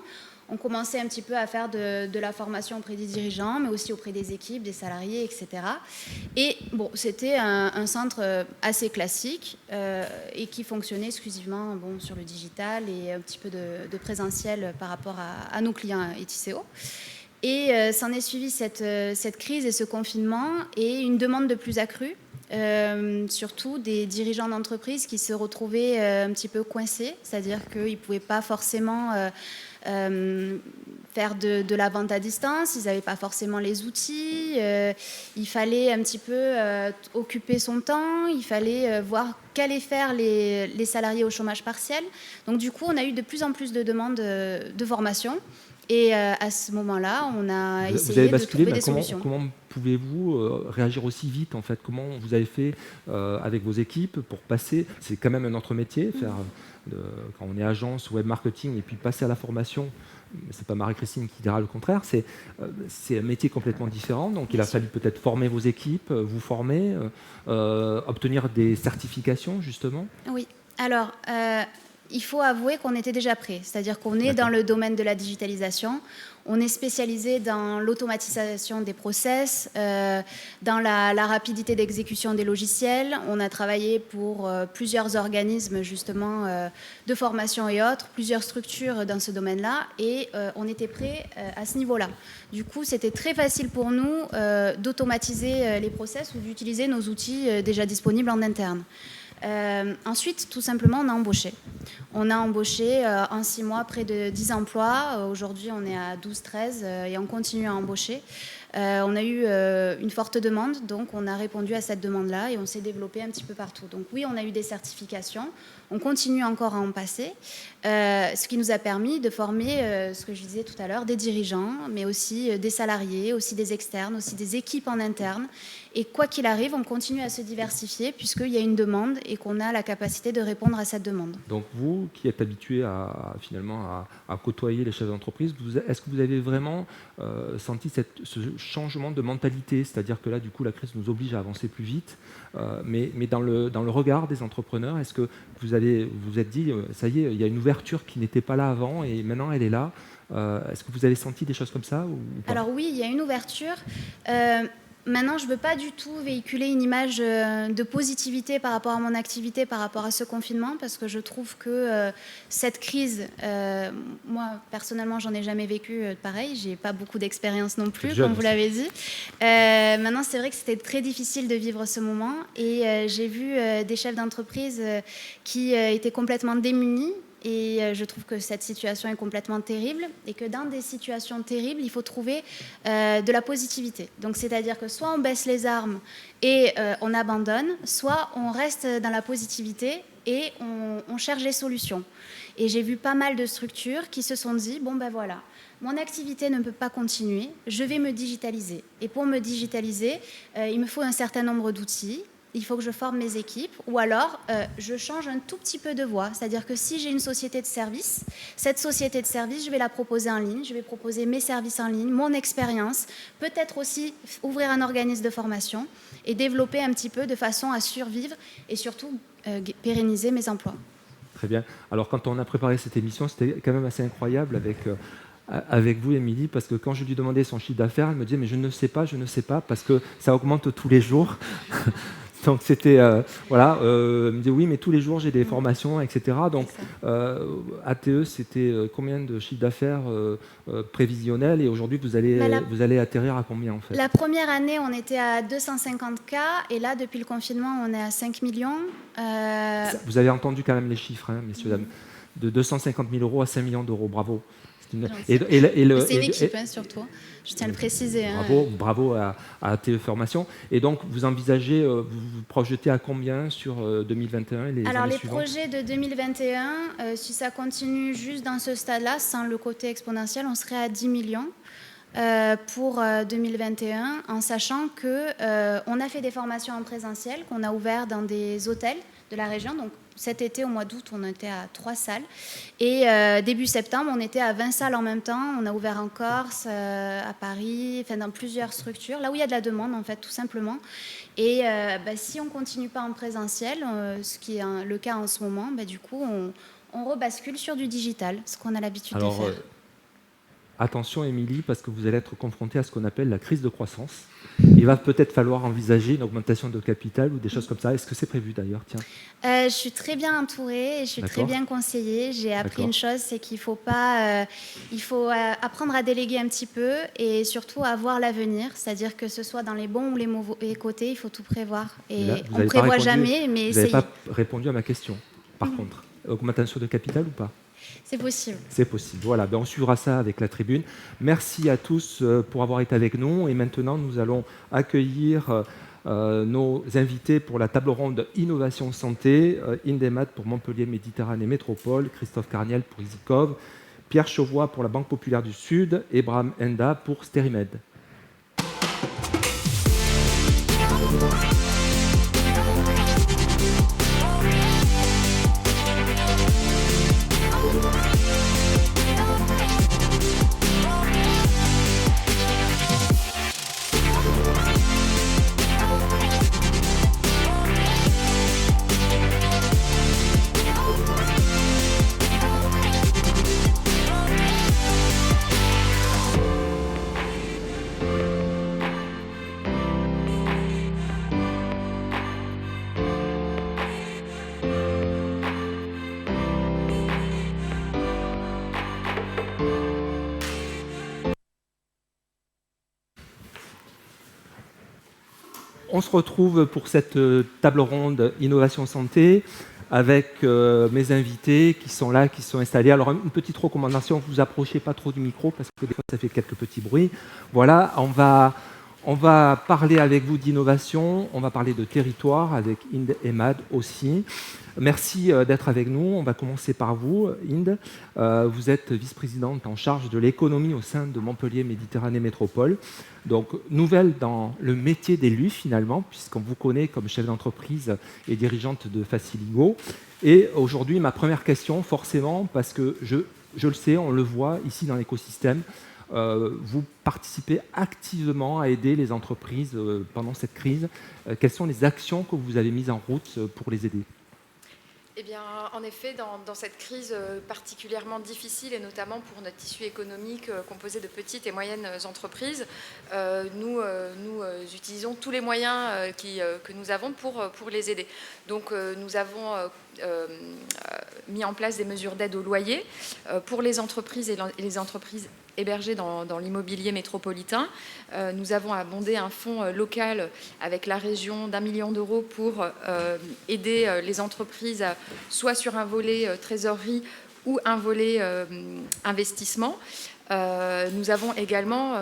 On commençait un petit peu à faire de la formation auprès des dirigeants, mais aussi auprès des équipes, des salariés, etc. Et bon, c'était un centre assez classique et qui fonctionnait exclusivement sur le digital et un petit peu de présentiel par rapport à nos clients Etiseo. Et s'en est suivi cette crise et ce confinement et une demande de plus accrue surtout des dirigeants d'entreprise qui se retrouvaient un petit peu coincés, c'est-à-dire qu'ils ne pouvaient pas forcément faire de la vente à distance, ils n'avaient pas forcément les outils, il fallait un petit peu occuper son temps, il fallait voir qu'allaient faire les salariés au chômage partiel. Donc du coup, on a eu de plus en plus de demandes de formation. Et à ce moment-là, on a essayé de trouver des solutions. Comment pouvez-vous réagir aussi vite en fait? Comment vous avez fait avec vos équipes pour passer? C'est quand même un autre métier, quand on est agence web marketing et puis passer à la formation. C'est pas Marie-Christine qui dira le contraire. C'est un métier complètement différent. Donc il a fallu peut-être former vos équipes, vous former, obtenir des certifications justement. Oui. Alors. Il faut avouer qu'on était déjà prêt, c'est-à-dire qu'on est dans le domaine de la digitalisation, on est spécialisé dans l'automatisation des process, dans la rapidité d'exécution des logiciels. On a travaillé pour plusieurs organismes justement de formation et autres, plusieurs structures dans ce domaine-là, et on était prêt à ce niveau-là. Du coup, c'était très facile pour nous d'automatiser les process ou d'utiliser nos outils déjà disponibles en interne. Ensuite, tout simplement, on a embauché. On a embauché en 6 mois près de 10 emplois. Aujourd'hui, on est à 12-13 et on continue à embaucher. On a eu une forte demande, donc on a répondu à cette demande-là et on s'est développé un petit peu partout. Donc oui, on a eu des certifications. On continue encore à en passer, ce qui nous a permis de former, ce que je disais tout à l'heure, des dirigeants, mais aussi des salariés, aussi des externes, aussi des équipes en interne. Et quoi qu'il arrive, on continue à se diversifier puisqu'il y a une demande et qu'on a la capacité de répondre à cette demande. Donc vous, qui êtes habitué finalement à côtoyer les chefs d'entreprise, est-ce que vous avez vraiment senti ce changement de mentalité? C'est-à-dire que là, du coup, la crise nous oblige à avancer plus vite, mais dans le regard des entrepreneurs, est-ce que vous êtes dit, ça y est, il y a une ouverture qui n'était pas là avant et maintenant elle est là? Est-ce que vous avez senti des choses comme ça ou pas? Alors oui, il y a une ouverture. Maintenant, je ne veux pas du tout véhiculer une image de positivité par rapport à mon activité, par rapport à ce confinement, parce que je trouve que cette crise, moi, personnellement, j'en ai jamais vécu pareil. Je n'ai pas beaucoup d'expérience non plus, comme vous l'avez dit. Maintenant, c'est vrai que c'était très difficile de vivre ce moment. Et j'ai vu des chefs d'entreprise qui étaient complètement démunis. Et je trouve que cette situation est complètement terrible et que dans des situations terribles, il faut trouver de la positivité. Donc, c'est-à-dire que soit on baisse les armes et on abandonne, soit on reste dans la positivité et on cherche des solutions. Et j'ai vu pas mal de structures qui se sont dit, bon ben voilà, mon activité ne peut pas continuer, je vais me digitaliser. Et pour me digitaliser, il me faut un certain nombre d'outils. Il faut que je forme mes équipes ou alors je change un tout petit peu de voie. C'est-à-dire que si j'ai une société de service, cette société de service, je vais la proposer en ligne, je vais proposer mes services en ligne, mon expérience, peut-être aussi ouvrir un organisme de formation et développer un petit peu de façon à survivre et surtout pérenniser mes emplois. Très bien. Alors quand on a préparé cette émission, c'était quand même assez incroyable avec vous, Émilie, parce que quand je lui demandais son chiffre d'affaires, elle me disait « mais je ne sais pas, parce que ça augmente tous les jours ». Donc c'était, elle me dit oui, mais tous les jours j'ai des formations, etc. Donc ATE, c'était combien de chiffre d'affaires prévisionnel et aujourd'hui vous allez atterrir à combien en fait? La première année, on était à 250 000 et là, depuis le confinement, on est à 5 millions. Vous avez entendu quand même les chiffres, hein, messieurs, dames, de 250 000 € à 5 millions d'euros, bravo. C'est une équipe, surtout. Je tiens à le préciser. Bravo à ATE Formation. Et donc, vous envisagez, vous projetez à combien sur 2021 et les années suivantes? Projets de 2021, si ça continue juste dans ce stade-là, sans le côté exponentiel, on serait à 10 millions. Pour 2021, en sachant qu'on a fait des formations en présentiel, qu'on a ouvert dans des hôtels de la région. Donc, cet été, au mois d'août, on était à 3 salles. Et début septembre, on était à 20 salles en même temps. On a ouvert en Corse, à Paris, dans plusieurs structures, là où il y a de la demande, en fait, tout simplement. Et si on ne continue pas en présentiel, ce qui est le cas en ce moment, du coup, on rebascule sur du digital, ce qu'on a l'habitude de faire. attention Émilie, parce que vous allez être confronté à ce qu'on appelle la crise de croissance. Il va peut-être falloir envisager une augmentation de capital ou des choses comme ça. Est-ce que c'est prévu d'ailleurs? Tiens. Je suis très bien entourée et je suis très bien conseillée. J'ai appris une chose, c'est qu'il faut apprendre à déléguer un petit peu et surtout à voir l'avenir. C'est-à-dire que ce soit dans les bons ou les mauvais côtés, il faut tout prévoir. Et là, on ne prévoit jamais, mais vous n'avez pas répondu à ma question. Par contre, augmentation de capital ou pas? C'est possible. C'est possible. Voilà, on suivra ça avec la tribune. Merci à tous pour avoir été avec nous. Et maintenant, nous allons accueillir nos invités pour la table ronde Innovation Santé. Indemad pour Montpellier Méditerranée Métropole, Christophe Carniel pour Isicov, Pierre Chauvois pour la Banque Populaire du Sud et Bram Enda pour Sterimed. On se retrouve pour cette table ronde Innovation Santé avec mes invités qui sont là, qui sont installés. Alors, une petite recommandation, vous approchez pas trop du micro parce que des fois, ça fait quelques petits bruits. Voilà, on va parler avec vous d'innovation, on va parler de territoire avec Inde et Mad aussi. Merci d'être avec nous. On va commencer par vous, Inde. Vous êtes vice-présidente en charge de l'économie au sein de Montpellier Méditerranée Métropole. Donc, nouvelle dans le métier d'élu, finalement, puisqu'on vous connaît comme chef d'entreprise et dirigeante de Faciligo. Et aujourd'hui, ma première question, forcément, parce que je le sais, on le voit ici dans l'écosystème, vous participez activement à aider les entreprises pendant cette crise. Quelles sont les actions que vous avez mises en route pour les aider ? Eh bien, en effet, dans cette crise particulièrement difficile, et notamment pour notre tissu économique composé de petites et moyennes entreprises, nous utilisons tous les moyens que nous avons pour les aider. Donc, nous avons mis en place des mesures d'aide au loyer pour les entreprises et les entreprises hébergés dans l'immobilier métropolitain. Nous avons abondé un fonds local avec la région d'1 million d'euros pour aider les entreprises, soit sur un volet trésorerie ou un volet investissement. Nous avons également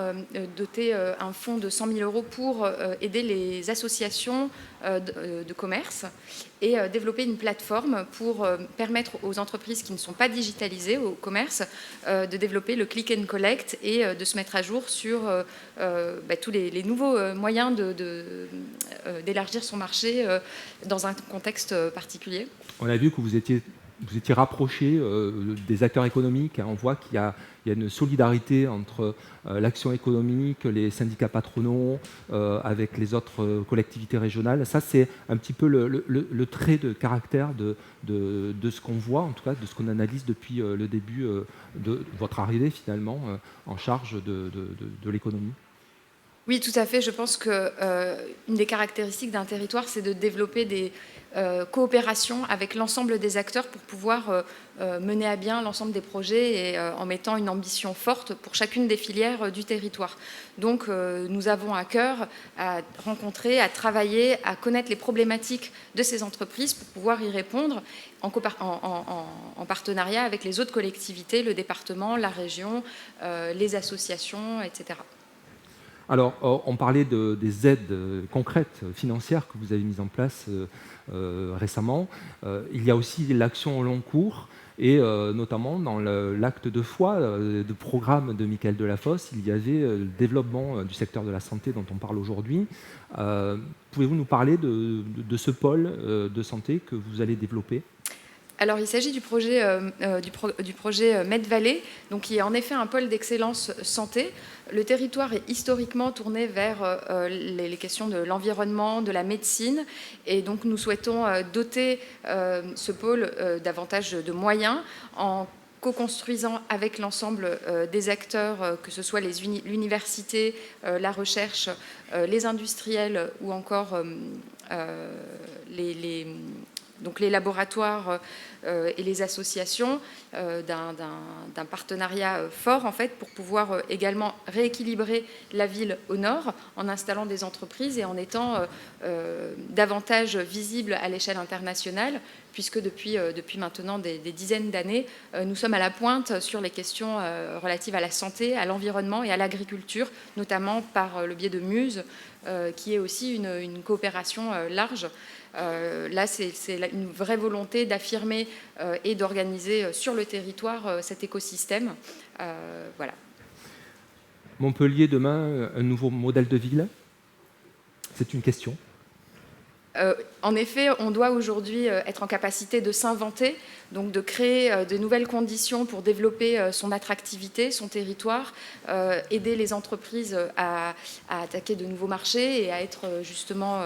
doté un fonds de 100 000 euros pour aider les associations de commerce et développer une plateforme pour permettre aux entreprises qui ne sont pas digitalisées, au commerce, de développer le click and collect et de se mettre à jour sur tous les nouveaux moyens d'élargir son marché dans un contexte particulier. On a vu que vous étiez rapproché des acteurs économiques. On voit qu'il y a une solidarité entre l'action économique, les syndicats patronaux, avec les autres collectivités régionales. Ça, c'est un petit peu le trait de caractère de ce qu'on voit, en tout cas de ce qu'on analyse depuis le début de votre arrivée finalement en charge de l'économie. Oui, tout à fait. Je pense qu'une des caractéristiques d'un territoire, c'est de développer des coopérations avec l'ensemble des acteurs pour pouvoir mener à bien l'ensemble des projets et en mettant une ambition forte pour chacune des filières du territoire. Donc, nous avons à cœur à rencontrer, à travailler, à connaître les problématiques de ces entreprises pour pouvoir y répondre en partenariat avec les autres collectivités, le département, la région, les associations, etc. Alors, on parlait des aides concrètes financières que vous avez mises en place récemment. Il y a aussi l'action au long cours et notamment dans l'acte de foi de programme de Michael Delafosse, il y avait le développement du secteur de la santé dont on parle aujourd'hui. Pouvez-vous nous parler de ce pôle de santé que vous allez développer ? Alors, il s'agit du projet Med-Vallée, donc qui est en effet un pôle d'excellence santé. Le territoire est historiquement tourné vers les questions de l'environnement, de la médecine, et donc nous souhaitons doter ce pôle davantage de moyens en co-construisant avec l'ensemble des acteurs, que ce soit l'université, la recherche, les industriels ou encore donc les laboratoires et les associations, d'un partenariat fort en fait pour pouvoir également rééquilibrer la ville au nord en installant des entreprises et en étant davantage visible à l'échelle internationale, puisque depuis maintenant des dizaines d'années, nous sommes à la pointe sur les questions relatives à la santé, à l'environnement et à l'agriculture, notamment par le biais de Muse, qui est aussi une coopération large. Là, c'est une vraie volonté d'affirmer et d'organiser sur le territoire cet écosystème. Voilà. Montpellier, demain, un nouveau modèle de ville? C'est une question. En effet, on doit aujourd'hui être en capacité de s'inventer, donc de créer de nouvelles conditions pour développer son attractivité, son territoire, aider les entreprises à attaquer de nouveaux marchés et à être justement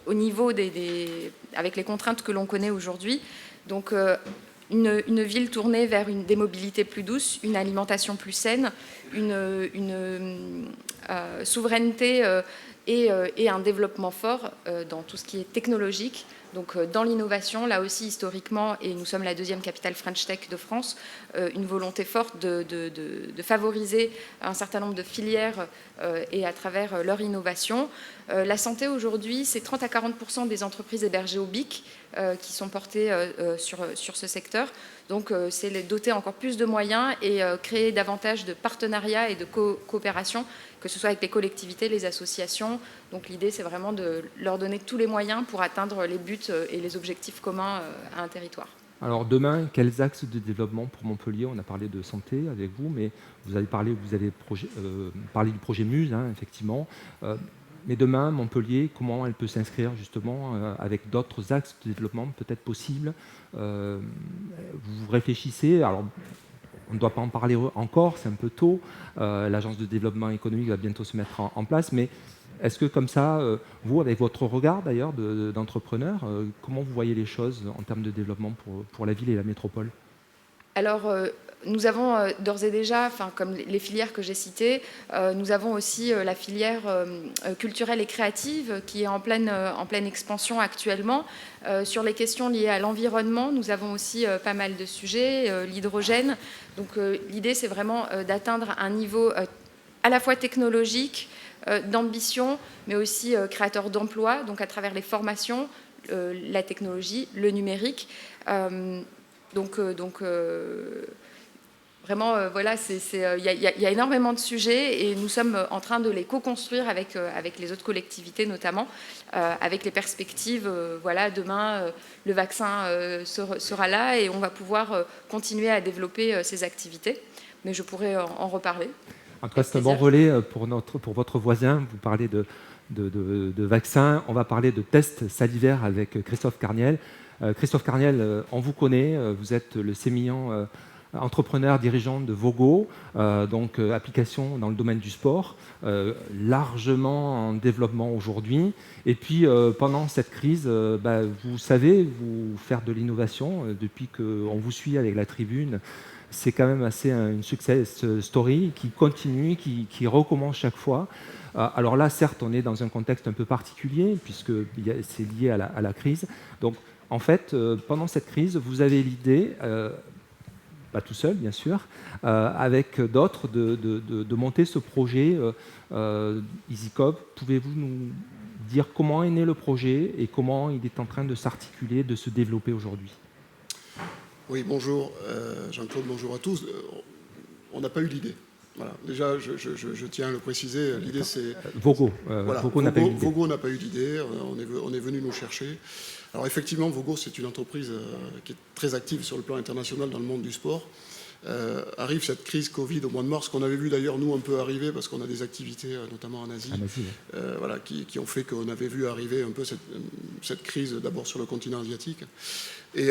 au niveau avec les contraintes que l'on connaît aujourd'hui. Donc une ville tournée vers des mobilités plus douces, une alimentation plus saine, une souveraineté et un développement fort dans tout ce qui est technologique, donc dans l'innovation, là aussi historiquement, et nous sommes la deuxième capitale French Tech de France, une volonté forte de favoriser un certain nombre de filières et à travers leur innovation. La santé aujourd'hui, c'est 30 à 40% des entreprises hébergées au BIC qui sont portées sur ce secteur. Donc c'est doter encore plus de moyens et créer davantage de partenariats et de coopération, que ce soit avec les collectivités, les associations. Donc l'idée, c'est vraiment de leur donner tous les moyens pour atteindre les buts et les objectifs communs à un territoire. Alors demain, quels axes de développement pour Montpellier? On a parlé de santé avec vous, mais vous avez parlé du projet Muse, hein, effectivement. Mais demain, Montpellier, comment elle peut s'inscrire justement avec d'autres axes de développement peut-être possibles? Vous réfléchissez, alors on ne doit pas en parler encore, c'est un peu tôt. L'agence de développement économique va bientôt se mettre en place, mais est-ce que comme ça, vous, avec votre regard d'ailleurs d'entrepreneur, comment vous voyez les choses en termes de développement pour la ville et la métropole? Alors, nous avons d'ores et déjà, comme les filières que j'ai citées, nous avons aussi la filière culturelle et créative qui est en pleine expansion actuellement. Sur les questions liées à l'environnement, nous avons aussi pas mal de sujets, l'hydrogène. Donc l'idée, c'est vraiment d'atteindre un niveau à la fois technologique, d'ambition, mais aussi créateur d'emplois, donc à travers les formations, la technologie, le numérique. Vraiment, voilà, il y a énormément de sujets et nous sommes en train de les co-construire avec les autres collectivités notamment, avec les perspectives, voilà, demain, le vaccin sera là et on va pouvoir continuer à développer ces activités. Mais je pourrais en reparler. En tout cas, c'est un bon relais pour votre voisin. Vous parlez de vaccins. On va parler de tests salivaires avec Christophe Carniel. Christophe Carniel, on vous connaît. Vous êtes le sémillant entrepreneur dirigeant de Vogo, donc application dans le domaine du sport, largement en développement aujourd'hui. Et puis, pendant cette crise, vous savez vous faire de l'innovation. Depuis qu'on vous suit avec la tribune, c'est quand même assez une success story qui continue, qui recommence chaque fois. Alors là, certes, on est dans un contexte un peu particulier, puisque c'est lié à la crise. Donc, en fait, pendant cette crise, vous avez l'idée, pas tout seul, bien sûr, avec d'autres, de monter ce projet EasyCoop. Pouvez-vous nous dire comment est né le projet et comment il est en train de s'articuler, de se développer aujourd'hui? Oui, bonjour Jean-Claude, bonjour à tous. On n'a pas eu l'idée. Voilà. Déjà, je tiens à le préciser, l'idée c'est... Vogo, voilà. Vogo n'a pas eu l'idée. Vogo n'a pas eu d'idée, on est venu nous chercher. Alors effectivement, Vogo, c'est une entreprise qui est très active sur le plan international dans le monde du sport. Arrive cette crise Covid au mois de mars, qu'on avait vu d'ailleurs nous un peu arriver, parce qu'on a des activités notamment en Asie, voilà, qui ont fait qu'on avait vu arriver un peu cette crise d'abord sur le continent asiatique. Et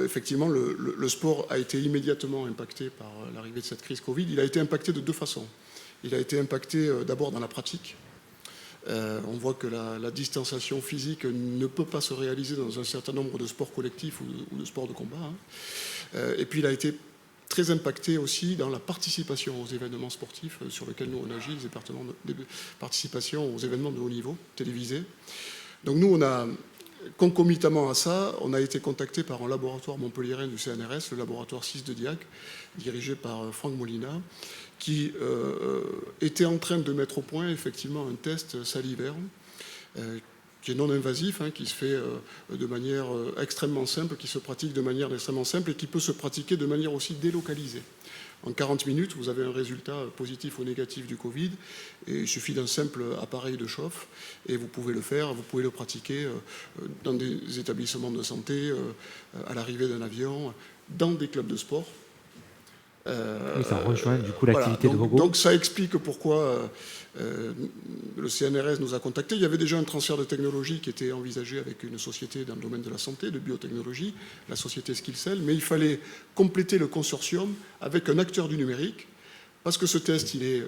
effectivement, le sport a été immédiatement impacté par l'arrivée de cette crise Covid. Il a été impacté de deux façons. Il a été impacté d'abord dans la pratique. On voit que la distanciation physique ne peut pas se réaliser dans un certain nombre de sports collectifs ou de sports de combat. Et puis il a été très impacté aussi dans la participation aux événements sportifs sur lesquels nous on agit, les départements de participation aux événements de haut niveau, télévisés. Donc nous, concomitamment à ça, on a été contacté par un laboratoire montpelliérain du CNRS, le laboratoire 6 de Diac, dirigé par Franck Molina, qui était en train de mettre au point effectivement un test salivaire qui est non invasif, qui se fait de manière extrêmement simple, qui se pratique de manière extrêmement simple et qui peut se pratiquer de manière aussi délocalisée. En 40 minutes, vous avez un résultat positif ou négatif du Covid, et il suffit d'un simple appareil de chauffe, et vous pouvez le faire, vous pouvez le pratiquer dans des établissements de santé, à l'arrivée d'un avion, dans des clubs de sport. Oui, ça rejoint du coup l'activité de Vogo. Donc ça explique pourquoi le CNRS nous a contactés. Il y avait déjà un transfert de technologie qui était envisagé avec une société dans le domaine de la santé, de biotechnologie, la société Skillcell, mais il fallait compléter le consortium avec un acteur du numérique, parce que ce test, il est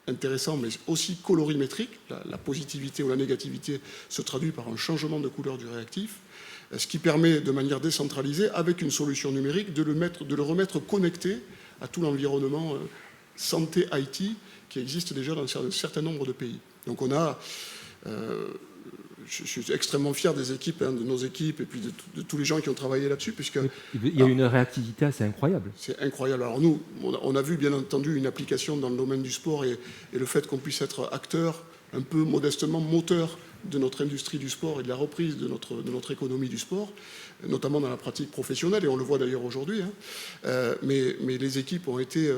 intéressant, mais aussi colorimétrique. La positivité ou la négativité se traduit par un changement de couleur du réactif, ce qui permet de manière décentralisée, avec une solution numérique, de le remettre connecté à tout l'environnement santé IT qui existe déjà dans un certain nombre de pays. Donc je suis extrêmement fier des équipes, de nos équipes, et puis de tous les gens qui ont travaillé là-dessus, puisque il y a une réactivité assez incroyable. C'est incroyable. Alors nous, on a vu bien entendu une application dans le domaine du sport et le fait qu'on puisse être acteur, un peu modestement moteur de notre industrie du sport et de la reprise de notre économie du sport, notamment dans la pratique professionnelle, et on le voit d'ailleurs aujourd'hui. Mais les équipes ont été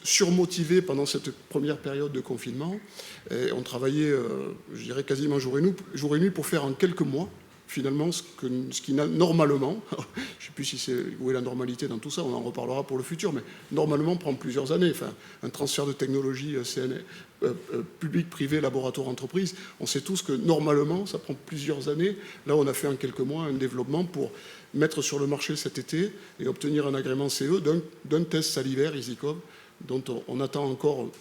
surmotivées pendant cette première période de confinement, et ont travaillé, je dirais, quasiment jour et nuit pour faire en quelques mois, finalement, ce qui n'a normalement, je ne sais plus où est la normalité dans tout ça, on en reparlera pour le futur, mais normalement prend plusieurs années. Enfin, un transfert de technologie public, privé, laboratoire, entreprise, on sait tous que normalement, ça prend plusieurs années. Là, on a fait en quelques mois un développement pour mettre sur le marché cet été et obtenir un agrément CE d'un test salivaire EasyCov, dont on attend encore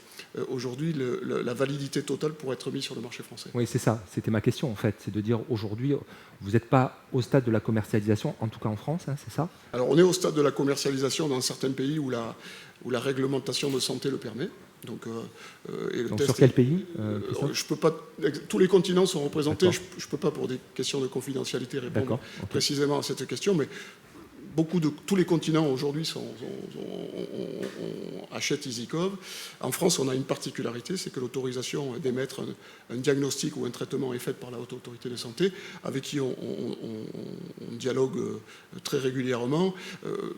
aujourd'hui la validité totale pour être mis sur le marché français. Oui, c'est ça. C'était ma question, en fait. C'est de dire, aujourd'hui, vous n'êtes pas au stade de la commercialisation, en tout cas en France, c'est ça? Alors, on est au stade de la commercialisation dans certains pays où la réglementation de santé le permet. Donc sur quel pays je peux pas, tous les continents sont représentés. Je ne peux pas, pour des questions de confidentialité, répondre précisément à cette question, mais tous les continents aujourd'hui achètent EasyCov. En France, on a une particularité, c'est que l'autorisation d'émettre un diagnostic ou un traitement est faite par la Haute Autorité de Santé, avec qui on dialogue très régulièrement.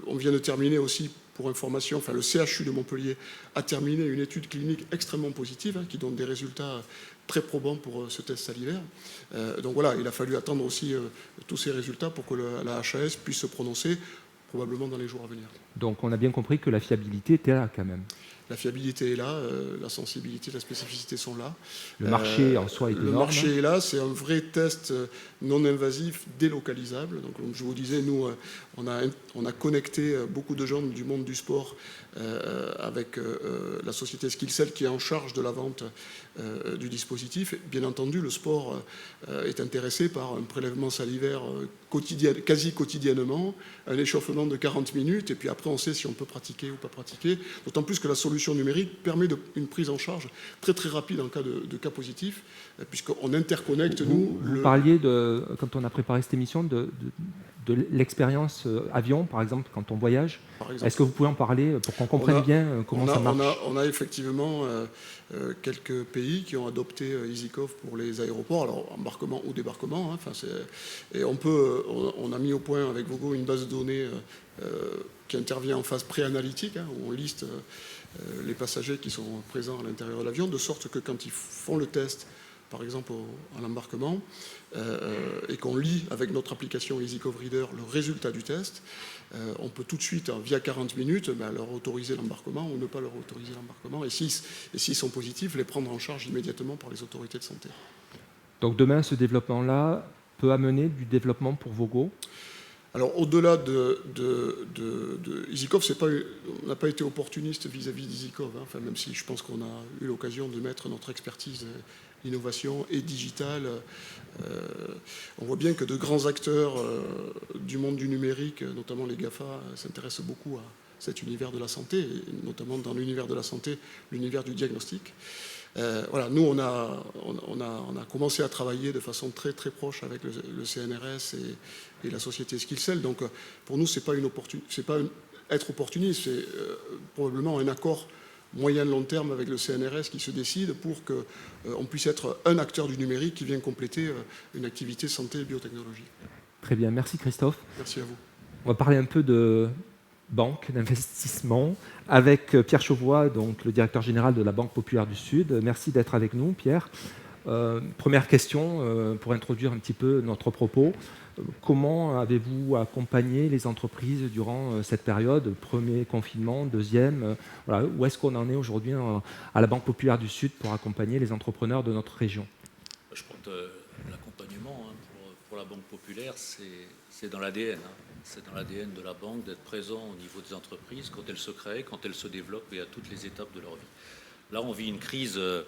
On vient de terminer aussi, pour information, le CHU de Montpellier a terminé une étude clinique extrêmement positive, qui donne des résultats très probants pour ce test salivaire. Donc voilà, il a fallu attendre aussi tous ces résultats pour que la HAS puisse se prononcer, probablement dans les jours à venir. Donc on a bien compris que la fiabilité était là quand même. La fiabilité est là, la sensibilité, la spécificité sont là. Le marché en soi est énorme. Le marché est là, c'est un vrai test non invasif, délocalisable. Donc, comme je vous disais, nous, on a connecté beaucoup de gens du monde du sport avec la société Skillcell qui est en charge de la vente du dispositif. Et bien entendu, le sport est intéressé par un prélèvement salivaire quasi quotidiennement, un échauffement de 40 minutes, et puis après on sait si on peut pratiquer ou pas pratiquer, d'autant plus que la solution numérique permet une prise en charge très très rapide en cas de cas positif, puisqu'on interconnecte vous parliez, quand on a préparé cette émission, de l'expérience avion, par exemple, quand on voyage. Est-ce que vous pouvez en parler pour qu'on comprenne bien comment ça marche? On a effectivement quelques pays qui ont adopté EasyCov pour les aéroports, alors embarquement ou débarquement. Et on a mis au point avec Vogo une base de données qui intervient en phase pré-analytique, où on liste les passagers qui sont présents à l'intérieur de l'avion, de sorte que quand ils font le test, par exemple à l'embarquement, et qu'on lit avec notre application EasyCov Reader le résultat du test, on peut tout de suite, via 40 minutes, leur autoriser l'embarquement ou ne pas leur autoriser l'embarquement, et s'ils sont positifs, les prendre en charge immédiatement par les autorités de santé. Donc demain, ce développement-là peut amener du développement pour Vogo? Alors au-delà de EasyCov, on n'a pas été opportuniste vis-à-vis d'EasyCov, même si je pense qu'on a eu l'occasion de mettre notre expertise innovation et digital. On voit bien que de grands acteurs du monde du numérique, notamment les GAFA, s'intéressent beaucoup à cet univers de la santé, et notamment dans l'univers de la santé, l'univers du diagnostic. Voilà, nous, on a commencé à travailler de façon très, très proche avec le CNRS et la société Skillcell. Donc, pour nous, c'est pas être opportuniste, c'est probablement un accord moyen-long terme avec le CNRS qui se décide pour qu'on puisse être un acteur du numérique qui vient compléter une activité santé et biotechnologie. Très bien, merci Christophe. Merci à vous. On va parler un peu de banque, d'investissement, avec Pierre Chauvoy, donc le directeur général de la Banque Populaire du Sud. Merci d'être avec nous, Pierre. Première question, pour introduire un petit peu notre propos. Comment avez-vous accompagné les entreprises durant cette période, premier confinement, deuxième, voilà, où est-ce qu'on en est aujourd'hui à la Banque Populaire du Sud pour accompagner les entrepreneurs de notre région? Je pense que l'accompagnement pour la Banque Populaire, c'est dans l'ADN. C'est dans l'ADN de la banque d'être présent au niveau des entreprises quand elles se créent, quand elles se développent et à toutes les étapes de leur vie. Là, on vit une crise de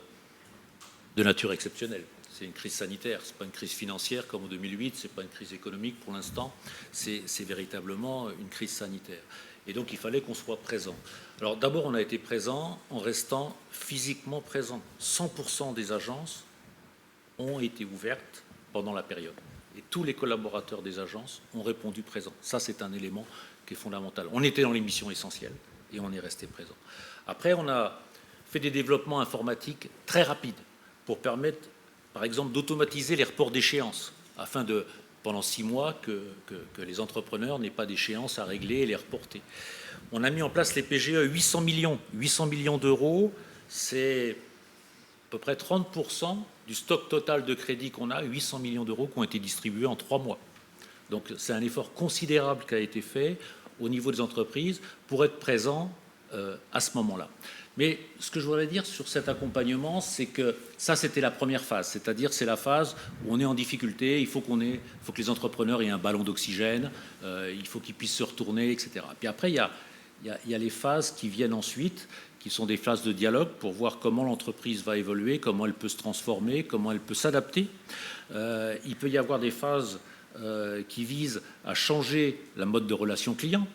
nature exceptionnelle. C'est une crise sanitaire, ce n'est pas une crise financière comme en 2008, ce n'est pas une crise économique pour l'instant, c'est véritablement une crise sanitaire. Et donc il fallait qu'on soit présent. Alors d'abord on a été présent en restant physiquement présent. 100% des agences ont été ouvertes pendant la période. Et tous les collaborateurs des agences ont répondu présent. Ça c'est un élément qui est fondamental. On était dans les missions essentielles et on est resté présent. Après on a fait des développements informatiques très rapides pour permettre par exemple d'automatiser les reports d'échéance, afin de, pendant 6 mois, que les entrepreneurs n'aient pas d'échéance à régler et les reporter. On a mis en place les PGE 800 millions d'euros, c'est à peu près 30% du stock total de crédit qu'on a, 800 millions d'euros qui ont été distribués en 3 mois. Donc c'est un effort considérable qui a été fait au niveau des entreprises pour être présent à ce moment-là. Mais ce que je voudrais dire sur cet accompagnement, c'est que ça, c'était la première phase. C'est-à-dire, c'est la phase où on est en difficulté, il faut que les entrepreneurs aient un ballon d'oxygène, il faut qu'ils puissent se retourner, etc. Puis après, il y a les phases qui viennent ensuite, qui sont des phases de dialogue pour voir comment l'entreprise va évoluer, comment elle peut se transformer, comment elle peut s'adapter. Il peut y avoir des phases qui visent à changer la mode de relation client,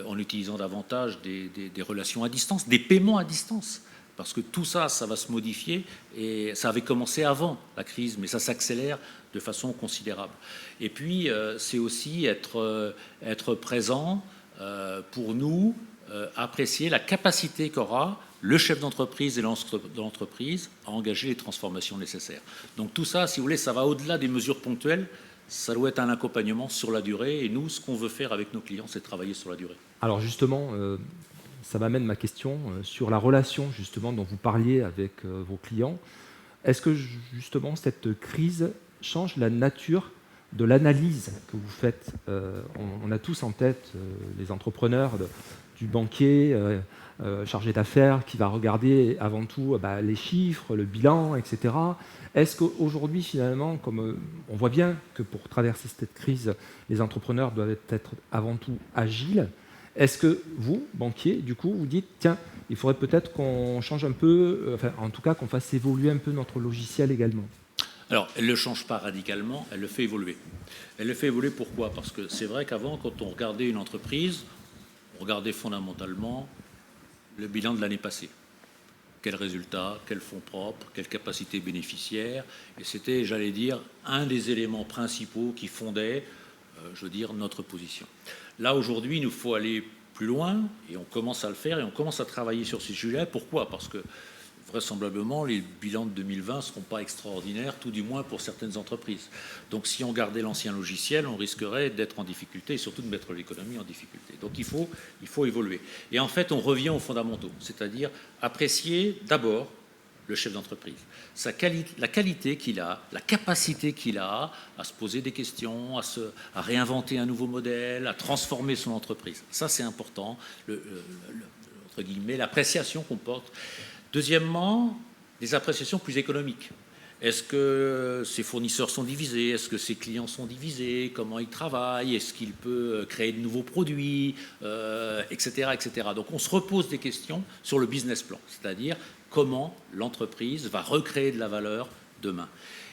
en utilisant davantage des relations à distance, des paiements à distance, parce que tout ça, ça va se modifier, et ça avait commencé avant la crise, mais ça s'accélère de façon considérable. Et puis, c'est aussi être présent pour nous, apprécier la capacité qu'aura le chef d'entreprise et l'entreprise à engager les transformations nécessaires. Donc tout ça, si vous voulez, ça va au-delà des mesures ponctuelles. Ça doit être un accompagnement sur la durée. Et nous, ce qu'on veut faire avec nos clients, c'est travailler sur la durée. Alors justement, ça m'amène ma question sur la relation justement dont vous parliez avec vos clients. Est-ce que justement cette crise change la nature de l'analyse que vous faites? On a tous en tête les entrepreneurs du banquier chargé d'affaires qui va regarder avant tout les chiffres, le bilan, etc. Est-ce qu'aujourd'hui, finalement, comme on voit bien que pour traverser cette crise, les entrepreneurs doivent être avant tout agiles, est-ce que vous, banquier, du coup, vous dites, tiens, il faudrait peut-être qu'on change un peu, enfin, en tout cas, qu'on fasse évoluer un peu notre logiciel également? Alors, elle ne le change pas radicalement, elle le fait évoluer. Elle le fait évoluer pourquoi? Parce que c'est vrai qu'avant, quand on regardait une entreprise, on regardait fondamentalement le bilan de l'année passée. Quels résultats, quels fonds propres, quelle capacité bénéficiaire. Et c'était, j'allais dire, un des éléments principaux qui fondaient, notre position. Là, aujourd'hui, il nous faut aller plus loin, et on commence à le faire, et on commence à travailler sur ces sujets. Pourquoi? Parce que, vraisemblablement, les bilans de 2020 ne seront pas extraordinaires, tout du moins pour certaines entreprises. Donc, si on gardait l'ancien logiciel, on risquerait d'être en difficulté, et surtout de mettre l'économie en difficulté. Donc, il faut évoluer. Et en fait, on revient aux fondamentaux, c'est-à-dire apprécier d'abord le chef d'entreprise, la qualité qu'il a, la capacité qu'il a à se poser des questions, à réinventer un nouveau modèle, à transformer son entreprise. Ça, c'est important, entre guillemets, l'appréciation qu'on porte. Deuxièmement, des appréciations plus économiques. Est-ce que ses fournisseurs sont divisés? Est-ce que ses clients sont divisés? Comment il travaille? Est-ce qu'il peut créer de nouveaux produits, etc., etc. Donc on se repose des questions sur le business plan, c'est-à-dire comment l'entreprise va recréer de la valeur demain.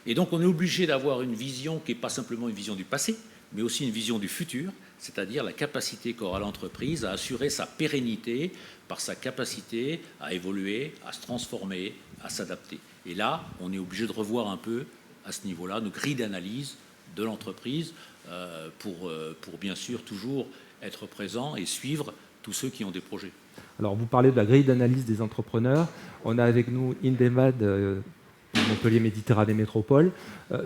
Et donc on est obligé d'avoir une vision qui n'est pas simplement une vision du passé, mais aussi une vision du futur, c'est-à-dire la capacité qu'aura l'entreprise à assurer sa pérennité par sa capacité à évoluer, à se transformer, à s'adapter. Et là, on est obligé de revoir un peu, à ce niveau-là, nos grilles d'analyse de l'entreprise pour bien sûr toujours être présent et suivre tous ceux qui ont des projets. Alors, vous parlez de la grille d'analyse des entrepreneurs. On a avec nous Indemad, Montpellier Méditerranée Métropole.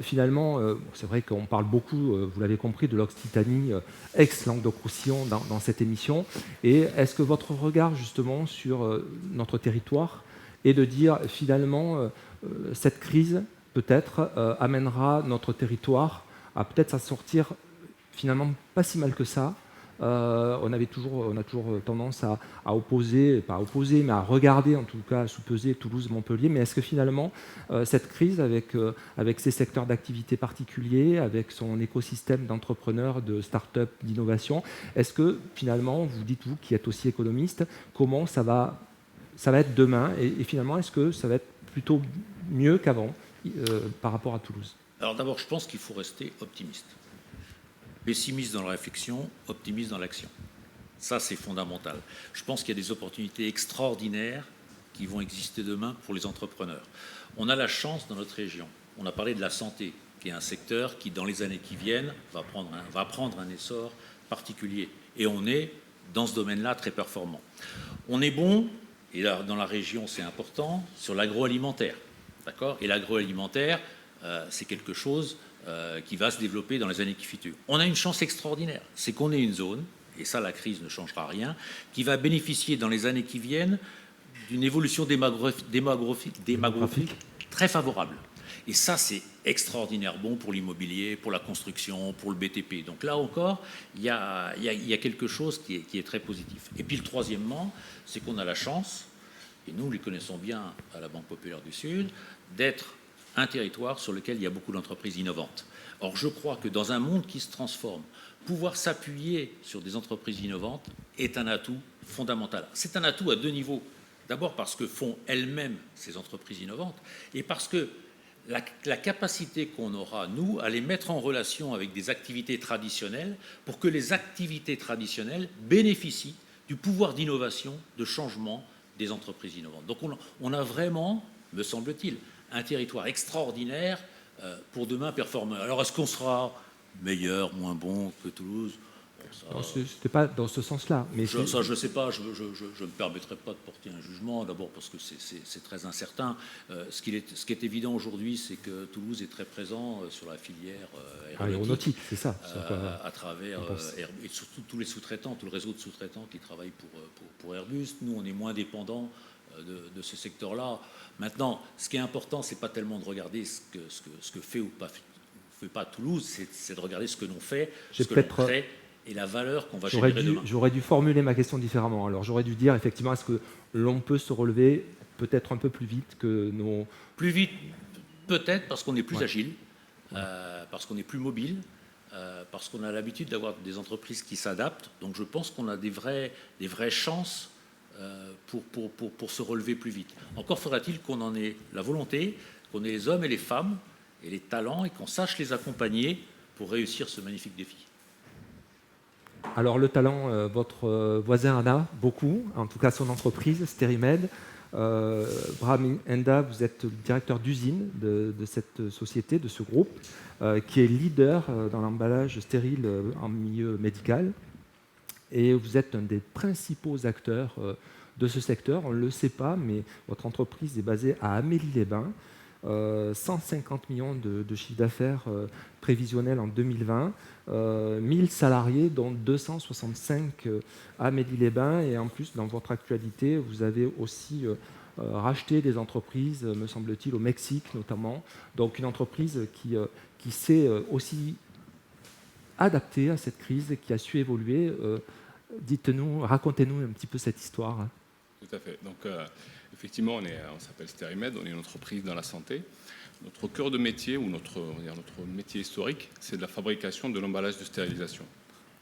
Finalement, c'est vrai qu'on parle beaucoup, vous l'avez compris, de l'Occitanie, ex-Languedoc-Roussillon dans cette émission. Et est-ce que votre regard, justement, sur notre territoire est de dire, finalement, cette crise, peut-être, amènera notre territoire à peut-être s'en sortir, finalement, pas si mal que ça. On a toujours tendance à opposer, pas à opposer, mais à regarder, en tout cas, à sous-peser Toulouse-Montpellier. Mais est-ce que finalement, cette crise, avec ses secteurs d'activité particuliers, avec son écosystème d'entrepreneurs, de start-up, d'innovation, est-ce que finalement, vous dites, vous qui êtes aussi économiste, comment ça va être demain et finalement, est-ce que ça va être plutôt mieux qu'avant par rapport à Toulouse? Alors d'abord, je pense qu'il faut rester optimiste. Pessimiste dans la réflexion, optimiste dans l'action. Ça, c'est fondamental. Je pense qu'il y a des opportunités extraordinaires qui vont exister demain pour les entrepreneurs. On a la chance dans notre région. On a parlé de la santé, qui est un secteur qui, dans les années qui viennent, va prendre un essor particulier. Et on est, dans ce domaine-là, très performant. On est bon, et là, dans la région, c'est important, sur l'agroalimentaire. D'accord ? Et l'agroalimentaire, c'est quelque chose qui va se développer dans les années qui futurent. On a une chance extraordinaire, c'est qu'on est une zone, et ça la crise ne changera rien, qui va bénéficier dans les années qui viennent d'une évolution démographique très favorable. Et ça, c'est extraordinaire bon pour l'immobilier, pour la construction, pour le BTP. Donc là encore, il y a quelque chose qui est très positif. Et puis le troisièmement, c'est qu'on a la chance, et nous les connaissons bien à la Banque Populaire du Sud, d'être un territoire sur lequel il y a beaucoup d'entreprises innovantes. Or, je crois que dans un monde qui se transforme, pouvoir s'appuyer sur des entreprises innovantes est un atout fondamental. C'est un atout à deux niveaux. D'abord parce que font elles-mêmes ces entreprises innovantes et parce que la capacité qu'on aura, nous, à les mettre en relation avec des activités traditionnelles pour que les activités traditionnelles bénéficient du pouvoir d'innovation, de changement des entreprises innovantes. Donc on a vraiment, me semble-t-il, un territoire extraordinaire pour demain performer. Alors, est-ce qu'on sera meilleur, moins bon que Toulouse? Ce n'était pas dans ce sens-là. Mais ça, je ne sais pas. Je ne me permettrai pas de porter un jugement, d'abord parce que c'est très incertain. Ce qui est évident aujourd'hui, c'est que Toulouse est très présent sur la filière aéronautique, c'est ça. À travers et surtout tous les sous-traitants, tout le réseau de sous-traitants qui travaillent pour Airbus. Nous, on est moins dépendants de ce secteur-là. Maintenant, ce qui est important, c'est pas tellement de regarder ce que fait ou fait pas Toulouse, c'est de regarder ce que l'on fait, ce que l'on crée et la valeur qu'on va générer demain. J'aurais dû formuler ma question différemment. Alors, j'aurais dû dire, effectivement, est-ce que l'on peut se relever peut-être un peu plus vite que nos... Plus vite, peut-être, parce qu'on est plus agile, parce qu'on est plus mobile, parce qu'on a l'habitude d'avoir des entreprises qui s'adaptent. Donc, je pense qu'on a des vraies chances pour se relever plus vite. Encore faudra-t-il qu'on en ait la volonté, qu'on ait les hommes et les femmes et les talents et qu'on sache les accompagner pour réussir ce magnifique défi. Alors le talent, votre voisin en a beaucoup, en tout cas son entreprise, Sterimed. Brahim Enda, vous êtes le directeur d'usine de cette société, de ce groupe, qui est leader dans l'emballage stérile en milieu médical. Et vous êtes un des principaux acteurs de ce secteur. On ne le sait pas, mais votre entreprise est basée à Amélie-les-Bains. 150 millions de chiffre d'affaires prévisionnel en 2020, 1000 salariés, dont 265 à Amélie-les-Bains. Et en plus, dans votre actualité, vous avez aussi racheté des entreprises, me semble-t-il, au Mexique notamment. Donc une entreprise qui s'est aussi adaptée à cette crise, qui a su évoluer. Dites-nous, racontez-nous un petit peu cette histoire. Tout à fait. Donc, effectivement, on s'appelle Sterimed, on est une entreprise dans la santé. Notre cœur de métier, ou notre métier historique, c'est de la fabrication de l'emballage de stérilisation.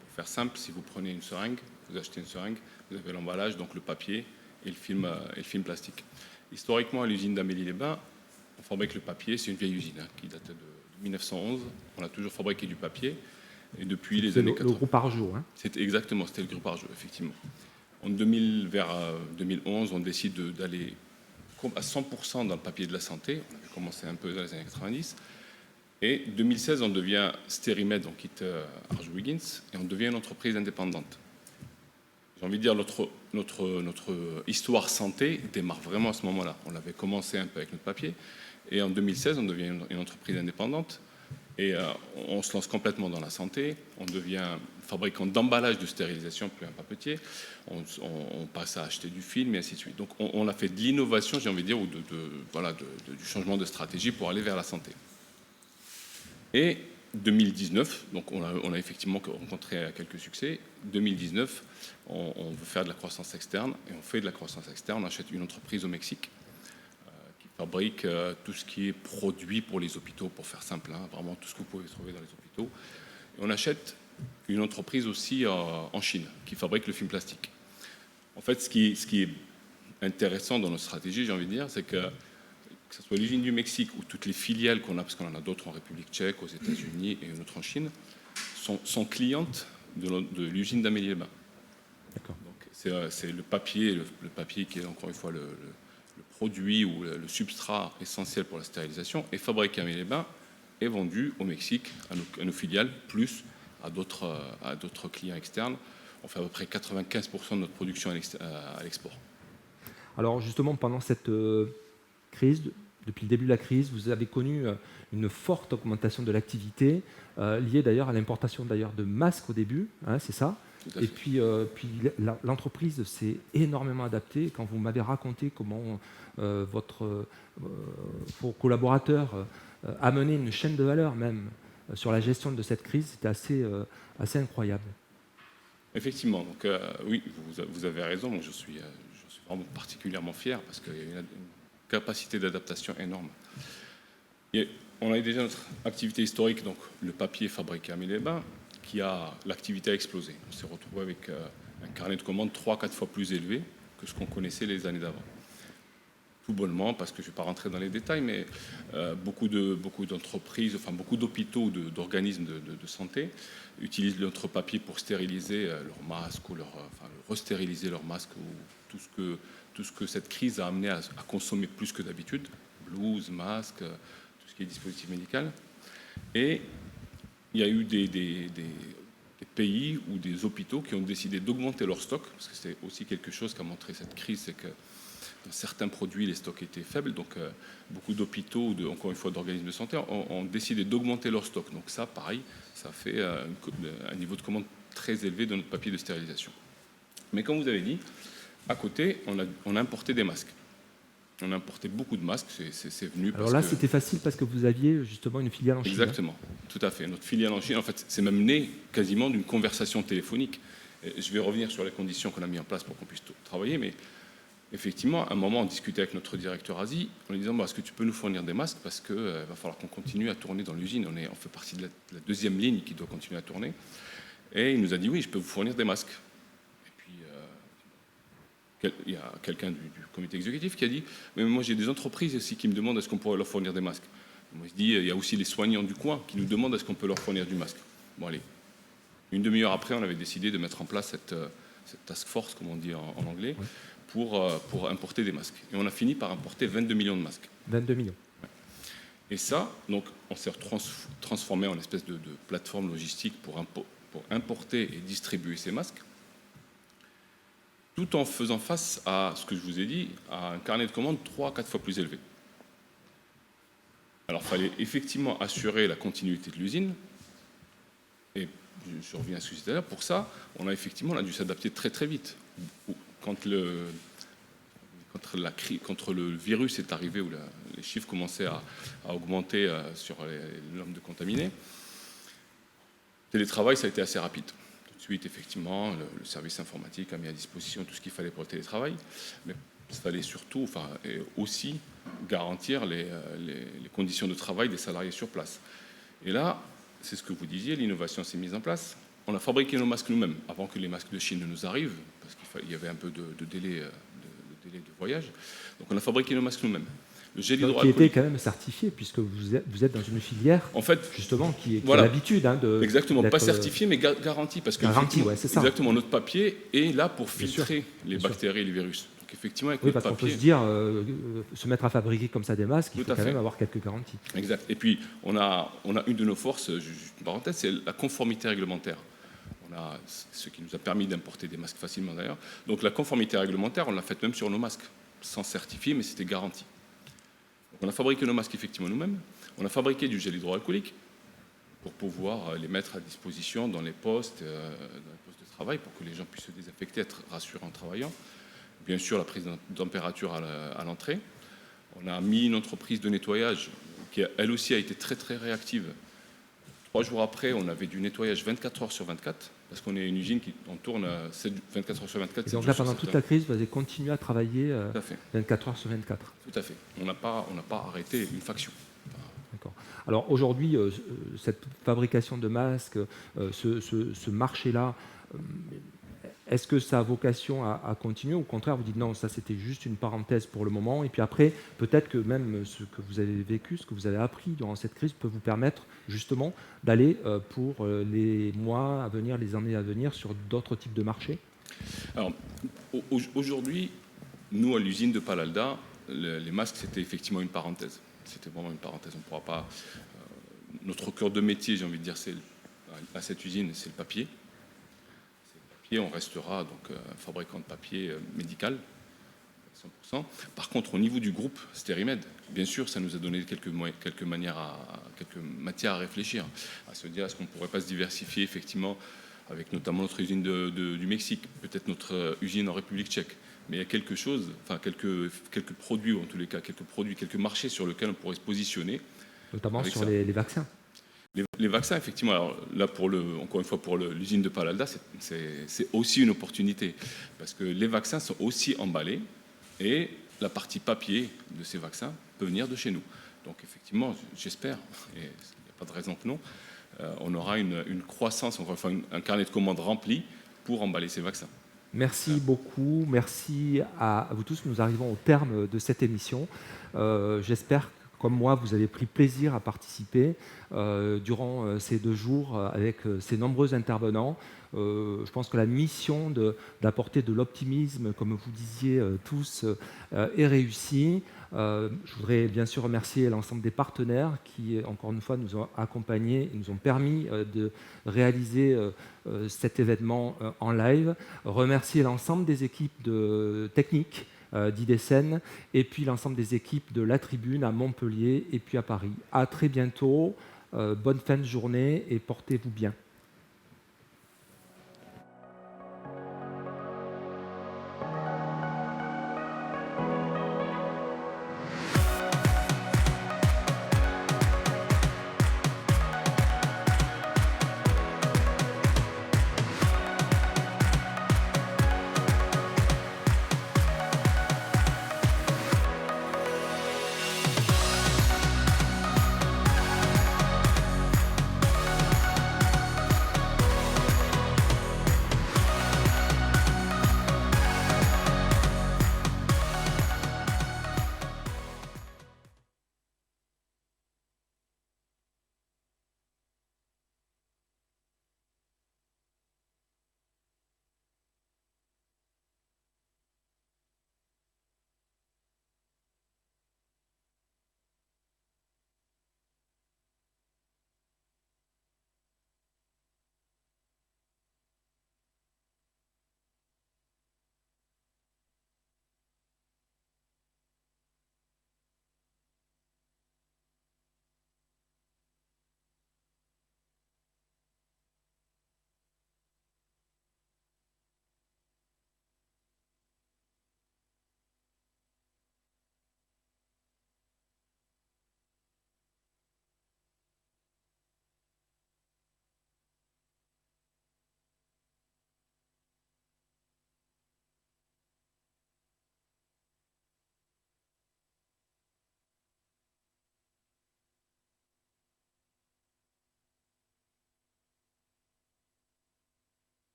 Pour faire simple, si vous prenez une seringue, vous achetez une seringue, vous avez l'emballage, donc le papier et le film plastique. Historiquement, à l'usine d'Amélie-les-Bains, fabrique le papier, c'est une vieille usine qui date de 1911. On a toujours fabriqué du papier. Et depuis les années 80. Le groupe Arjo. Hein. C'était le groupe Arjo, effectivement. Vers 2011, on décide d'aller à 100% dans le papier de la santé. On avait commencé un peu dans les années 90. Et 2016, on devient Sterimed, on quitte Arjo Wiggins, et on devient une entreprise indépendante. J'ai envie de dire, notre histoire santé démarre vraiment à ce moment-là. On l'avait commencé un peu avec notre papier. Et en 2016, on devient une entreprise indépendante. Et on se lance complètement dans la santé. On devient fabricant d'emballage de stérilisation, plus un papetier. On passe à acheter du film, et ainsi de suite. Donc on a fait de l'innovation, j'ai envie de dire, ou du changement de stratégie pour aller vers la santé. Et 2019, donc on a effectivement rencontré quelques succès. 2019, on veut faire de la croissance externe, et on fait de la croissance externe. On achète une entreprise au Mexique qui fabrique tout ce qui est produit pour les hôpitaux, pour faire simple, hein, vraiment tout ce que vous pouvez trouver dans les hôpitaux. Et on achète une entreprise aussi en Chine qui fabrique le film plastique. En fait, ce qui est intéressant dans notre stratégie, j'ai envie de dire, c'est que ce soit l'usine du Mexique ou toutes les filiales qu'on a, parce qu'on en a d'autres en République tchèque, aux États-Unis et une autre en Chine, sont clientes de l'usine d'Amélie-les-Bains. Donc c'est le papier qui est encore une fois le produit ou le substrat essentiel pour la stérilisation, est fabriqué à Amélie-les-Bains et vendu au Mexique à nos filiales, plus à d'autres clients externes. On fait à peu près 95% de notre production à l'export. Alors justement, pendant cette crise, depuis le début de la crise, vous avez connu une forte augmentation de l'activité, liée d'ailleurs à l'importation de masques au début, hein, c'est ça. Et puis l'entreprise s'est énormément adaptée. Quand vous m'avez raconté comment vos collaborateurs amenaient une chaîne de valeur même sur la gestion de cette crise, c'était assez incroyable. Effectivement, donc oui, vous avez raison. Moi, je suis vraiment particulièrement fier parce qu'il y a une capacité d'adaptation énorme. On a déjà notre activité historique, donc le papier fabriqué à Amélie-les-Bains, l'activité a explosé. On s'est retrouvé avec un carnet de commandes 3-4 fois plus élevé que ce qu'on connaissait les années d'avant. Tout bonnement, parce que je ne vais pas rentrer dans les détails, mais beaucoup d'entreprises, enfin beaucoup d'hôpitaux, d'organismes de santé utilisent notre papier pour stériliser leurs masques ou restériliser leurs masques ou tout ce que cette crise a amené à consommer plus que d'habitude, blouses, masques, tout ce qui est dispositif médical. Et il y a eu des pays ou des hôpitaux qui ont décidé d'augmenter leur stock, parce que c'est aussi quelque chose qu'a montré cette crise, c'est que dans certains produits, les stocks étaient faibles, donc beaucoup d'hôpitaux, encore une fois d'organismes de santé, ont décidé d'augmenter leur stock. Donc ça, pareil, ça fait un niveau de commande très élevé de notre papier de stérilisation. Mais comme vous avez dit, à côté, on a importé des masques. On a importé beaucoup de masques, c'est venu. Alors là, c'était facile parce que vous aviez justement une filiale en Chine. Exactement, tout à fait. Notre filiale en Chine, en fait, c'est même né quasiment d'une conversation téléphonique. Et je vais revenir sur les conditions qu'on a mises en place pour qu'on puisse travailler, mais effectivement, à un moment, on discutait avec notre directeur Asie en lui disant est-ce que tu peux nous fournir des masques parce qu'il va falloir qu'on continue à tourner dans l'usine. On fait partie de la deuxième ligne qui doit continuer à tourner. Et il nous a dit oui, je peux vous fournir des masques. Il y a quelqu'un du comité exécutif qui a dit mais moi j'ai des entreprises aussi qui me demandent est-ce qu'on pourrait leur fournir des masques. Moi je dis il y a aussi les soignants du coin qui nous demandent est-ce qu'on peut leur fournir du masque. Bon allez, une demi-heure après on avait décidé de mettre en place cette task force comme on dit en anglais pour importer des masques. Et on a fini par importer 22 millions de masques. 22 millions. Et ça, donc on s'est transformé en espèce de plateforme logistique pour importer et distribuer ces masques, tout en faisant face à ce que je vous ai dit, à un carnet de commandes 3-4 fois plus élevé. Alors, il fallait effectivement assurer la continuité de l'usine. Et je reviens à ce que je disais tout à l'heure. Pour ça, on a dû s'adapter très très vite. Quand le virus est arrivé, où les chiffres commençaient à augmenter sur le nombre de contaminés, le télétravail, ça a été assez rapide. Suite, effectivement, le service informatique a mis à disposition tout ce qu'il fallait pour le télétravail, mais il fallait surtout, aussi garantir les conditions de travail des salariés sur place. Et là, c'est ce que vous disiez, l'innovation s'est mise en place. On a fabriqué nos masques nous-mêmes avant que les masques de Chine ne nous arrivent, parce qu'il y avait un peu de délai de voyage. Donc on a fabriqué nos masques nous-mêmes. Le gel qui hydroalcoolique. était quand même certifié, puisque vous êtes dans une filière, en fait, justement, qui voilà. a l'habitude de... Exactement, pas certifié, mais garanti. Parce que garanti, ouais, c'est ça. Exactement, notre papier est là pour Bien filtrer sûr. les Bien bactéries et les virus. Donc effectivement, avec Oui, notre parce qu'on peut papier... se dire, se mettre à fabriquer comme ça des masques, il Tout faut à quand fait. même avoir quelques garanties. Exact. Et puis, on a une de nos forces, juste une parenthèse, c'est la conformité réglementaire. On a ce qui nous a permis d'importer des masques facilement d'ailleurs. Donc la conformité réglementaire, on l'a faite même sur nos masques, sans certifier, mais c'était garanti. Donc, on a fabriqué nos masques effectivement nous-mêmes. On a fabriqué du gel hydroalcoolique pour pouvoir les mettre à disposition dans les postes de travail, pour que les gens puissent se désinfecter, être rassurés en travaillant. Bien sûr, la prise de température à l'entrée. On a mis une entreprise de nettoyage qui, elle aussi, a été très, très réactive. 3 jours après, on avait du nettoyage 24 heures sur 24, parce qu'on est une usine qui tourne 24 heures sur 24. Et donc là, pendant toute la crise, vous avez continué à travailler 24 heures sur 24. Tout à fait. On n'a pas arrêté une faction. D'accord. Alors aujourd'hui, cette fabrication de masques, ce marché-là, est-ce que ça a vocation à continuer ou au contraire, vous dites non, ça c'était juste une parenthèse pour le moment, et puis après, peut-être que même ce que vous avez vécu, ce que vous avez appris durant cette crise peut vous permettre justement d'aller pour les mois à venir, les années à venir sur d'autres types de marchés? Alors, aujourd'hui, nous, à l'usine de Palalda, les masques, c'était effectivement une parenthèse. C'était vraiment une parenthèse. On ne pourra pas... notre cœur de métier, j'ai envie de dire, à cette usine, c'est le papier. On restera donc fabricant de papier médical, 100%. Par contre, au niveau du groupe Sterimed, bien sûr, ça nous a donné quelques matières à réfléchir, à se dire est-ce qu'on ne pourrait pas se diversifier effectivement avec notamment notre usine du Mexique, peut-être notre usine en République tchèque. Mais il y a quelque chose, enfin quelques produits, ou en tous les cas quelques marchés sur lesquels on pourrait se positionner. Notamment sur les vaccins. Les vaccins, effectivement, alors là, encore une fois, pour l'usine de Palalda, c'est aussi une opportunité, parce que les vaccins sont aussi emballés, et la partie papier de ces vaccins peut venir de chez nous. Donc, effectivement, j'espère, et il n'y a pas de raison que non, on aura une croissance, encore une fois, un carnet de commandes rempli pour emballer ces vaccins. Merci beaucoup, merci à vous tous. Nous arrivons au terme de cette émission. J'espère que, comme moi, vous avez pris plaisir à participer durant ces 2 jours avec ces nombreux intervenants. Je pense que la mission d'apporter de l'optimisme, comme vous disiez tous, est réussie. Je voudrais bien sûr remercier l'ensemble des partenaires qui, encore une fois, nous ont accompagnés et nous ont permis de réaliser cet événement en live. Remercier l'ensemble des équipes techniques d'IDECEN, et puis l'ensemble des équipes de la Tribune à Montpellier et puis à Paris. À très bientôt, bonne fin de journée et portez-vous bien.